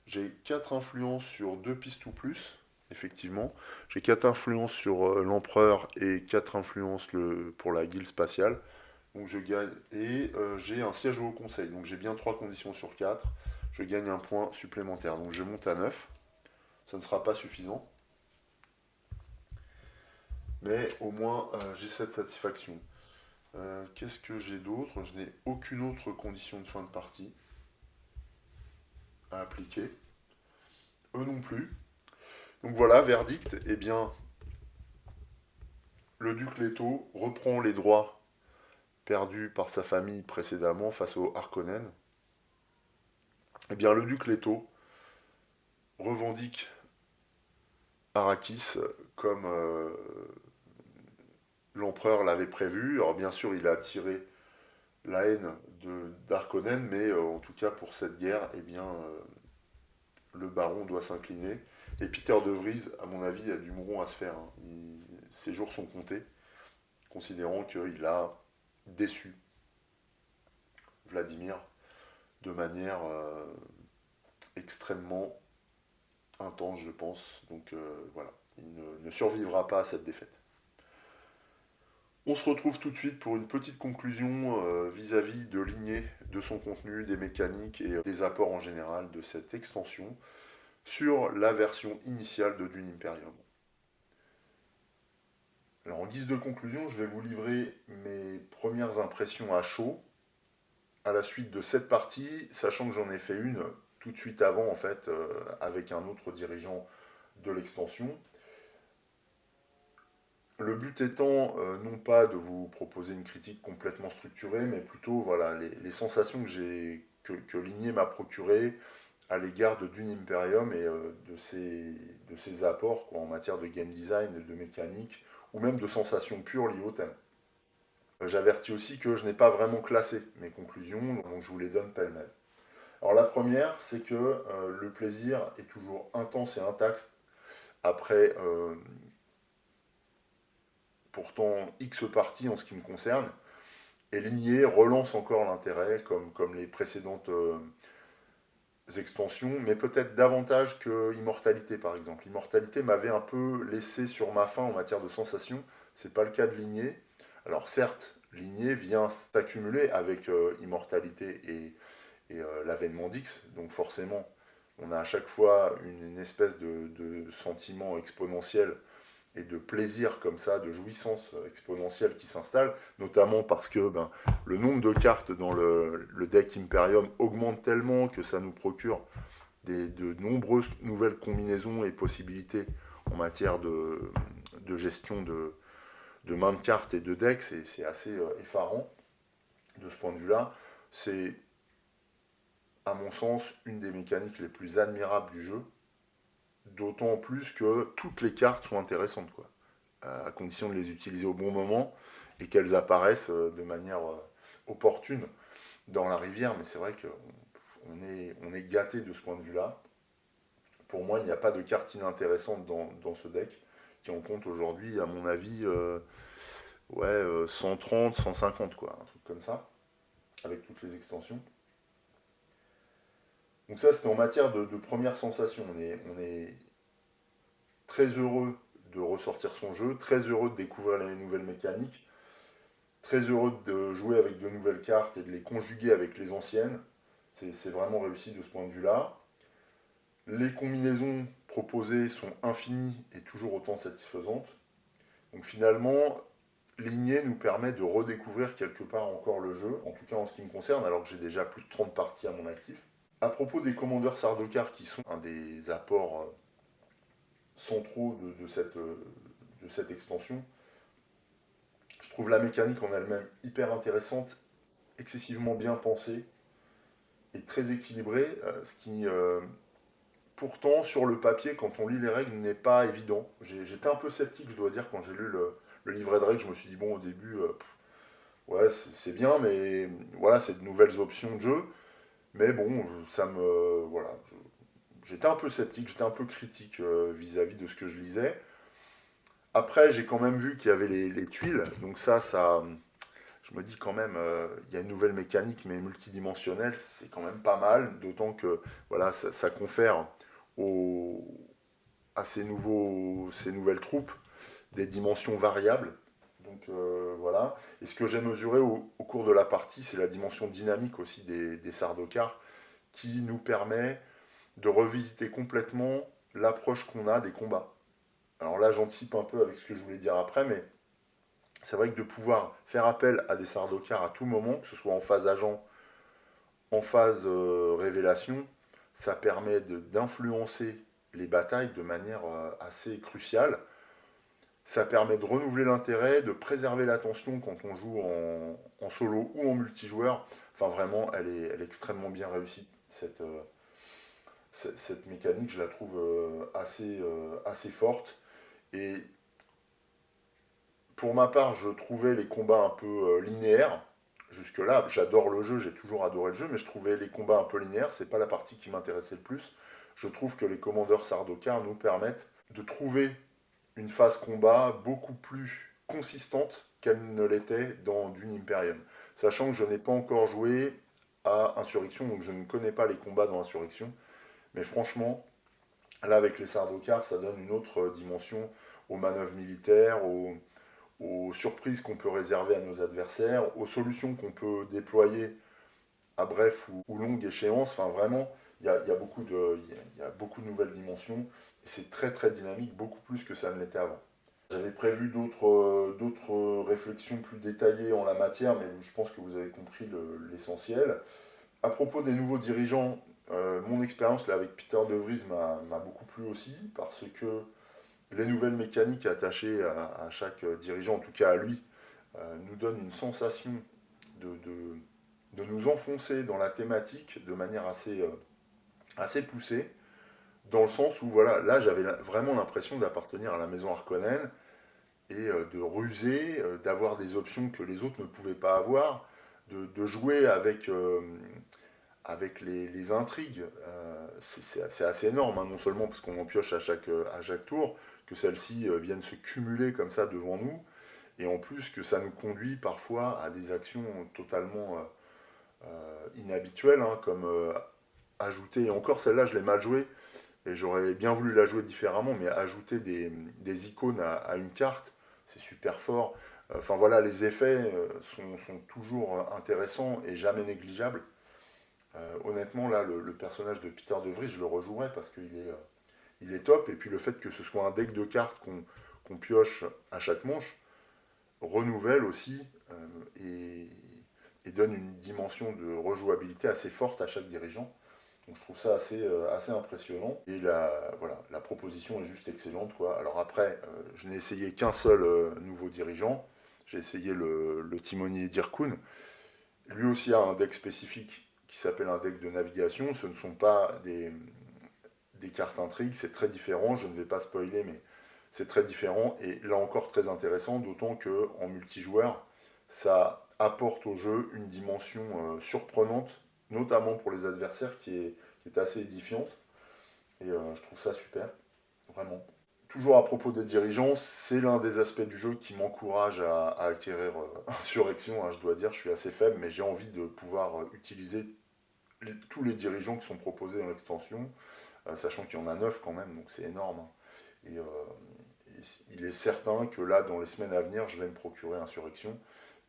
J'ai quatre influences sur deux pistes ou plus, effectivement. J'ai quatre influences sur l'empereur et quatre influences pour la guilde spatiale. Donc je gagne. Et j'ai un siège au Haut Conseil, donc j'ai bien trois conditions sur quatre. Je gagne un point supplémentaire, donc je monte à 9. Ça ne sera pas suffisant, mais au moins j'ai cette satisfaction. Qu'est-ce que j'ai d'autre? Je n'ai aucune autre condition de fin de partie à appliquer. Eux non plus. Donc voilà, verdict, eh bien, le duc Leto reprend les droits perdus par sa famille précédemment face aux Harkonnen. Eh bien, le duc Leto revendique Arrakis comme l'empereur l'avait prévu. Alors bien sûr, il a attiré la haine d'Harkonnen, mais en tout cas pour cette guerre, eh bien, le baron doit s'incliner. Et Peter de Vries, à mon avis, a du mouron à se faire. Hein. Ses jours sont comptés, considérant qu'il a déçu Vladimir de manière extrêmement intense, je pense. Donc voilà, il ne survivra pas à cette défaite. On se retrouve tout de suite pour une petite conclusion vis-à-vis de Lignée, de son contenu, des mécaniques et des apports en général de cette extension sur la version initiale de Dune Imperium. Alors en guise de conclusion, je vais vous livrer mes premières impressions à chaud à la suite de cette partie, sachant que j'en ai fait une tout de suite avant en fait avec un autre dirigeant de l'extension. Le but étant non pas de vous proposer une critique complètement structurée, mais plutôt voilà, les sensations que Ligné m'a procurées à l'égard de Dune Imperium et de ses apports quoi, en matière de game design, de mécanique, ou même de sensations pures liées au thème. J'avertis aussi que je n'ai pas vraiment classé mes conclusions, donc je vous les donne pêle-mêle. Alors la première, c'est que le plaisir est toujours intense et intact après pourtant X parties en ce qui me concerne. Et Ligné relance encore l'intérêt, comme les précédentes extensions, mais peut-être davantage que Immortalité par exemple. Immortalité m'avait un peu laissé sur ma faim en matière de sensations, c'est pas le cas de Ligné. Alors certes, Ligné vient s'accumuler avec Immortalité et l'avènement d'X. Donc forcément, on a à chaque fois une espèce de sentiment exponentiel et de plaisir comme ça, de jouissance exponentielle qui s'installe, notamment parce que le nombre de cartes dans le deck Imperium augmente tellement que ça nous procure de nombreuses nouvelles combinaisons et possibilités en matière de gestion de main de cartes et de decks, c'est assez effarant de ce point de vue-là. C'est, à mon sens, une des mécaniques les plus admirables du jeu, d'autant plus que toutes les cartes sont intéressantes, quoi, à condition de les utiliser au bon moment et qu'elles apparaissent de manière opportune dans la rivière. Mais c'est vrai qu'on est gâté de ce point de vue-là. Pour moi, il n'y a pas de carte inintéressante dans ce deck, qui en compte aujourd'hui, à mon avis, 130, 150, quoi, un truc comme ça, avec toutes les extensions. Donc ça, c'était en matière de première sensation. On est très heureux de ressortir son jeu, très heureux de découvrir les nouvelles mécaniques, très heureux de jouer avec de nouvelles cartes et de les conjuguer avec les anciennes. C'est vraiment réussi de ce point de vue-là. Les combinaisons proposées sont infinies et toujours autant satisfaisantes. Donc finalement, Ligné nous permet de redécouvrir quelque part encore le jeu, en tout cas en ce qui me concerne, alors que j'ai déjà plus de 30 parties à mon actif. À propos des commandeurs Sardaukar, qui sont un des apports centraux de cette extension, je trouve la mécanique en elle-même hyper intéressante, excessivement bien pensée et très équilibrée, ce qui pourtant sur le papier, quand on lit les règles, n'est pas évident. J'étais un peu sceptique, je dois dire, quand j'ai lu le livret de règles, je me suis dit, bon, au début, ouais, c'est bien, mais voilà, c'est de nouvelles options de jeu. Mais bon, ça me. Voilà. J'étais un peu sceptique, j'étais un peu critique vis-à-vis de ce que je lisais. Après, j'ai quand même vu qu'il y avait les tuiles. Donc ça, je me dis quand même, il y a une nouvelle mécanique, mais multidimensionnelle, c'est quand même pas mal. D'autant que voilà, ça confère aux, à ces nouvelles troupes des dimensions variables. Donc voilà. Et ce que j'ai mesuré au cours de la partie, c'est la dimension dynamique aussi des Sardaukar, qui nous permet de revisiter complètement l'approche qu'on a des combats. Alors là, j'anticipe un peu avec ce que je voulais dire après, mais c'est vrai que de pouvoir faire appel à des Sardaukar à tout moment, que ce soit en phase agent, en phase révélation, ça permet d'influencer les batailles de manière assez cruciale. Ça permet de renouveler l'intérêt, de préserver l'attention quand on joue en solo ou en multijoueur. Enfin, vraiment, elle est extrêmement bien réussie, cette mécanique. Je la trouve assez forte. Et pour ma part, je trouvais les combats un peu linéaires. Jusque-là, j'adore le jeu, j'ai toujours adoré le jeu, mais je trouvais les combats un peu linéaires. C'est pas la partie qui m'intéressait le plus. Je trouve que les commandeurs Sardaukar nous permettent de trouver une phase combat beaucoup plus consistante qu'elle ne l'était dans Dune Imperium. Sachant que je n'ai pas encore joué à Insurrection, donc je ne connais pas les combats dans Insurrection. Mais franchement, là avec les Sardaukar, ça donne une autre dimension aux manœuvres militaires, aux surprises qu'on peut réserver à nos adversaires, aux solutions qu'on peut déployer à bref ou longue échéance. Enfin vraiment, il y a il y a beaucoup de nouvelles dimensions et c'est très très dynamique, beaucoup plus que ça ne l'était avant. J'avais prévu d'autres réflexions plus détaillées en la matière, mais je pense que vous avez compris l'essentiel. À propos des nouveaux dirigeants, mon expérience là avec Peter De Vries m'a beaucoup plu aussi, parce que les nouvelles mécaniques attachées à chaque dirigeant, en tout cas à lui, nous donnent une sensation de nous enfoncer dans la thématique de manière assez poussée, dans le sens où voilà, là j'avais vraiment l'impression d'appartenir à la maison Harkonnen et de ruser, d'avoir des options que les autres ne pouvaient pas avoir, de jouer avec les intrigues. C'est assez énorme, hein, non seulement parce qu'on en pioche à chaque tour, que celles-ci viennent se cumuler comme ça devant nous, et en plus que ça nous conduit parfois à des actions totalement inhabituelles, hein, comme ajouter, et encore celle-là je l'ai mal jouée, et j'aurais bien voulu la jouer différemment, mais ajouter des icônes à une carte, c'est super fort. Enfin voilà, les effets sont toujours intéressants et jamais négligeables. Honnêtement, là, le personnage de Peter De Vries, je le rejouerais parce il est top. Et puis le fait que ce soit un deck de cartes qu'on pioche à chaque manche renouvelle aussi et, et donne une dimension de rejouabilité assez forte à chaque dirigeant. Donc je trouve ça assez impressionnant. Et voilà, la proposition est juste excellente, quoi. Alors après, je n'ai essayé qu'un seul nouveau dirigeant. J'ai essayé le timonier Dirkun. Lui aussi a un deck spécifique qui s'appelle un deck de navigation. Ce ne sont pas des cartes intrigues, c'est très différent. Je ne vais pas spoiler, mais c'est très différent. Et là encore très intéressant, d'autant qu'en multijoueur, ça apporte au jeu une dimension surprenante, notamment pour les adversaires, qui est assez édifiante. Et je trouve ça super, vraiment. Toujours à propos des dirigeants, c'est l'un des aspects du jeu qui m'encourage à acquérir Insurrection, hein, je dois dire, je suis assez faible, mais j'ai envie de pouvoir utiliser tous les dirigeants qui sont proposés dans l'extension, sachant qu'il y en a 9 quand même, donc c'est énorme, hein. Et il est certain que là, dans les semaines à venir, je vais me procurer Insurrection,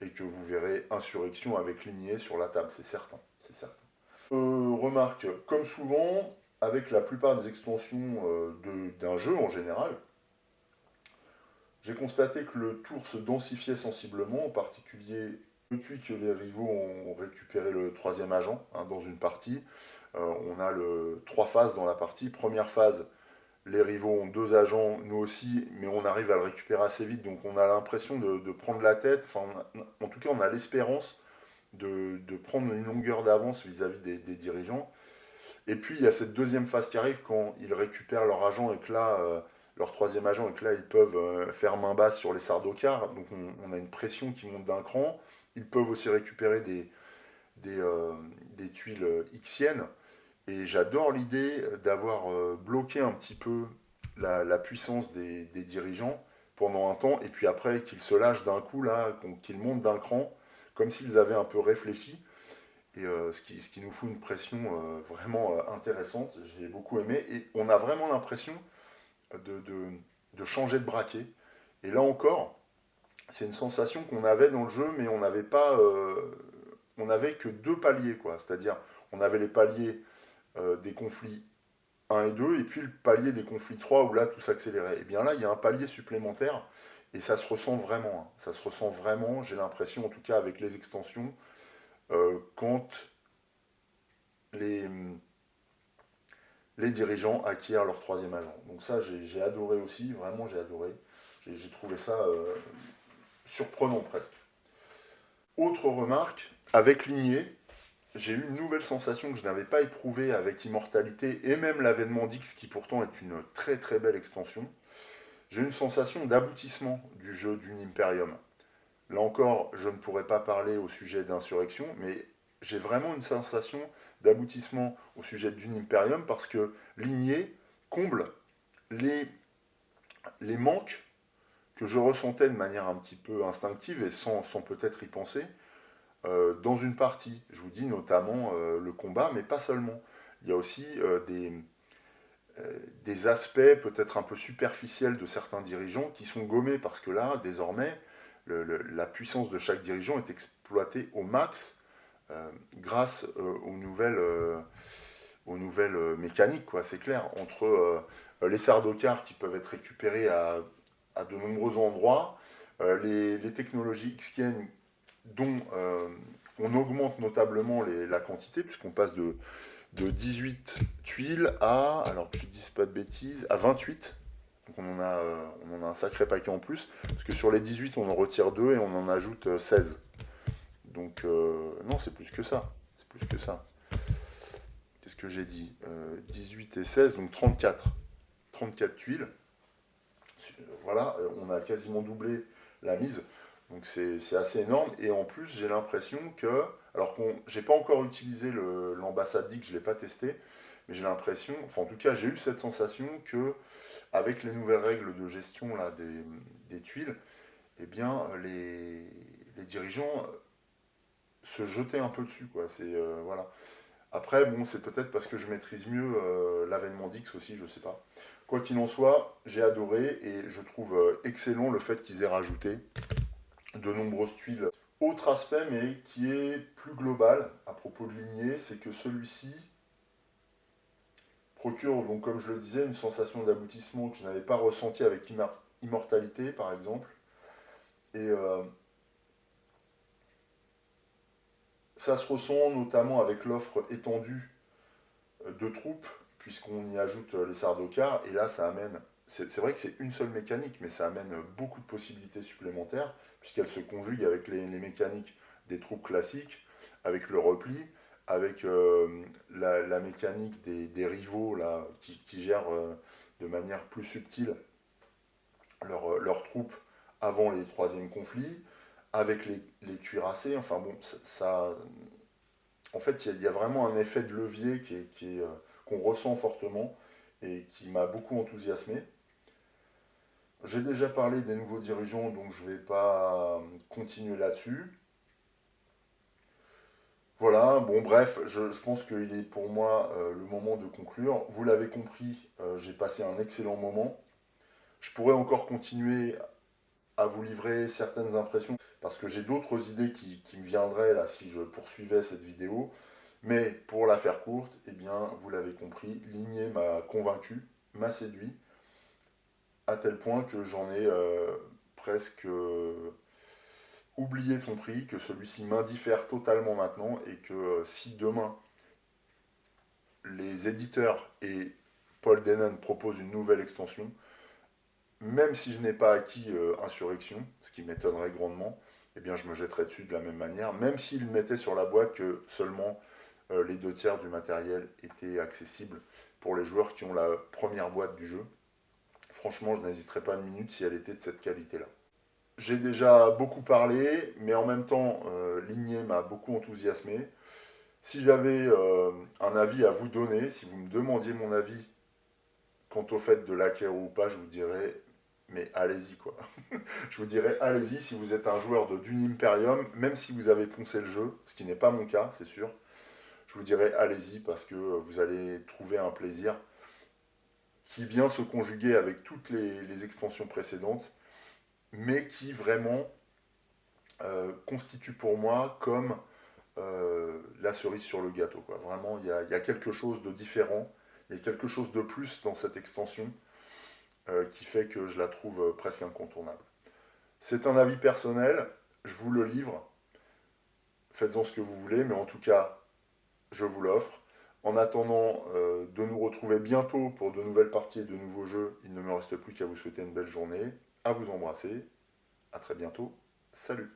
et que vous verrez Insurrection avec lignée sur la table, c'est certain, c'est certain. Remarque, comme souvent, avec la plupart des extensions d'un jeu en général, j'ai constaté que le tour se densifiait sensiblement, en particulier depuis que les rivaux ont récupéré le troisième agent, hein, dans une partie. On a trois phases dans la partie. Première phase, les rivaux ont deux agents, nous aussi, mais on arrive à le récupérer assez vite, donc on a l'impression de prendre la tête. Enfin, en tout cas, on a l'espérance de prendre une longueur d'avance vis-à-vis des dirigeants. Et puis il y a cette deuxième phase qui arrive quand ils récupèrent leur agent et que là, leur troisième agent, et que là ils peuvent faire main basse sur les Sardaukar. Donc on a une pression qui monte d'un cran. Ils peuvent aussi récupérer des, euh, des tuiles Xiennes. Et j'adore l'idée d'avoir bloqué un petit peu la puissance des dirigeants pendant un temps, et puis après qu'ils se lâchent d'un coup, là, qu'ils montent d'un cran, comme s'ils avaient un peu réfléchi. Et ce qui nous fout une pression vraiment intéressante. J'ai beaucoup aimé. Et on a vraiment l'impression de, de, de changer de braquet. Et là encore, c'est une sensation qu'on avait dans le jeu, mais on n'avait pas. On n'avait que deux paliers, quoi. C'est-à-dire, on avait les paliers des conflits 1 et 2, et puis le palier des conflits 3 où là tout s'accélérait. Et bien là, il y a un palier supplémentaire, et ça se ressent vraiment, hein. Ça se ressent vraiment, j'ai l'impression, en tout cas avec les extensions, quand les, les dirigeants acquièrent leur troisième agent. Donc ça, j'ai adoré aussi, vraiment j'ai adoré. J'ai trouvé ça surprenant presque. Autre remarque, avec Lignée, j'ai eu une nouvelle sensation que je n'avais pas éprouvée avec Immortalité et même l'avènement d'X, qui pourtant est une très très belle extension. J'ai eu une sensation d'aboutissement du jeu d'une Imperium. Là encore, je ne pourrais pas parler au sujet d'insurrection, mais j'ai vraiment une sensation d'aboutissement au sujet d'une Imperium parce que Lignée comble les, les manques que je ressentais de manière un petit peu instinctive et sans peut-être y penser dans une partie. Je vous dis notamment le combat, mais pas seulement. Il y a aussi des aspects peut-être un peu superficiels de certains dirigeants qui sont gommés parce que là, désormais, la puissance de chaque dirigeant est exploitée au max grâce aux nouvelles mécaniques, quoi. C'est clair, entre les Sardaukar qui peuvent être récupérés à de nombreux endroits, les technologies Xien dont on augmente notablement la quantité, puisqu'on passe de 18 tuiles à, alors que je ne dise pas de bêtises, à 28. Donc on en a un sacré paquet en plus, parce que sur les 18, on en retire 2 et on en ajoute 16. Donc non, c'est plus que ça. C'est plus que ça. Qu'est-ce que j'ai dit 18 et 16, donc 34. 34 tuiles. Voilà, on a quasiment doublé la mise. Donc c'est assez énorme. Et en plus, j'ai l'impression que, alors qu'on j'ai pas encore utilisé l'ambassade DIC, je ne l'ai pas testé, mais j'ai l'impression, enfin en tout cas j'ai eu cette sensation que avec les nouvelles règles de gestion là, des tuiles, eh bien les dirigeants se jetaient un peu dessus, quoi. Voilà. Après, bon, c'est peut-être parce que je maîtrise mieux l'avènement d'X aussi, je sais pas. Quoi qu'il en soit, j'ai adoré et je trouve excellent le fait qu'ils aient rajouté de nombreuses tuiles Autre aspect, mais qui est plus global à propos de Ligné, c'est que celui-ci procure, donc comme je le disais, une sensation d'aboutissement que je n'avais pas ressenti avec Immortalité, par exemple. Et ça se ressent notamment avec l'offre étendue de troupes, puisqu'on y ajoute les Sardaukar, et là ça amène, c'est vrai que c'est une seule mécanique, mais ça amène beaucoup de possibilités supplémentaires, puisqu'elle se conjugue avec les mécaniques des troupes classiques, avec le repli, avec la mécanique des rivaux là, qui gèrent de manière plus subtile leurs troupes avant les troisièmes conflits, avec les cuirassés, enfin bon, en fait, il y a vraiment un effet de levier qu'on ressent fortement et qui m'a beaucoup enthousiasmé. J'ai déjà parlé des nouveaux dirigeants, donc je ne vais pas continuer là-dessus. Voilà, bon bref, je pense qu'il est pour moi le moment de conclure. Vous l'avez compris, j'ai passé un excellent moment. Je pourrais encore continuer à vous livrer certaines impressions parce que j'ai d'autres idées qui me viendraient là si je poursuivais cette vidéo. Mais pour la faire courte, eh bien, vous l'avez compris, Ligné m'a convaincu, m'a séduit, à tel point que j'en ai presque oublié son prix, que celui-ci m'indiffère totalement maintenant, et que si demain les éditeurs et Paul Dennen proposent une nouvelle extension, même si je n'ai pas acquis Insurrection, ce qui m'étonnerait grandement, eh bien je me jetterai dessus de la même manière, même s'il mettait sur la boîte que seulement les 2 tiers du matériel étaient accessibles pour les joueurs qui ont la première boîte du jeu. Franchement, je n'hésiterais pas une minute si elle était de cette qualité-là. J'ai déjà beaucoup parlé, mais en même temps, Ligné m'a beaucoup enthousiasmé. Si j'avais un avis à vous donner, si vous me demandiez mon avis quant au fait de l'acquérir ou pas, je vous dirais, mais allez-y quoi. Je vous dirais, allez-y si vous êtes un joueur de Dune Imperium, même si vous avez poncé le jeu, ce qui n'est pas mon cas, c'est sûr. Je vous dirais, allez-y parce que vous allez trouver un plaisir qui vient se conjuguer avec toutes les extensions précédentes, mais qui vraiment constitue pour moi comme la cerise sur le gâteau, quoi. Vraiment, il y a quelque chose de différent, il y a quelque chose de plus dans cette extension qui fait que je la trouve presque incontournable. C'est un avis personnel, je vous le livre, faites-en ce que vous voulez, mais en tout cas, je vous l'offre. En attendant de nous retrouver bientôt pour de nouvelles parties et de nouveaux jeux, il ne me reste plus qu'à vous souhaiter une belle journée, à vous embrasser, à très bientôt, salut!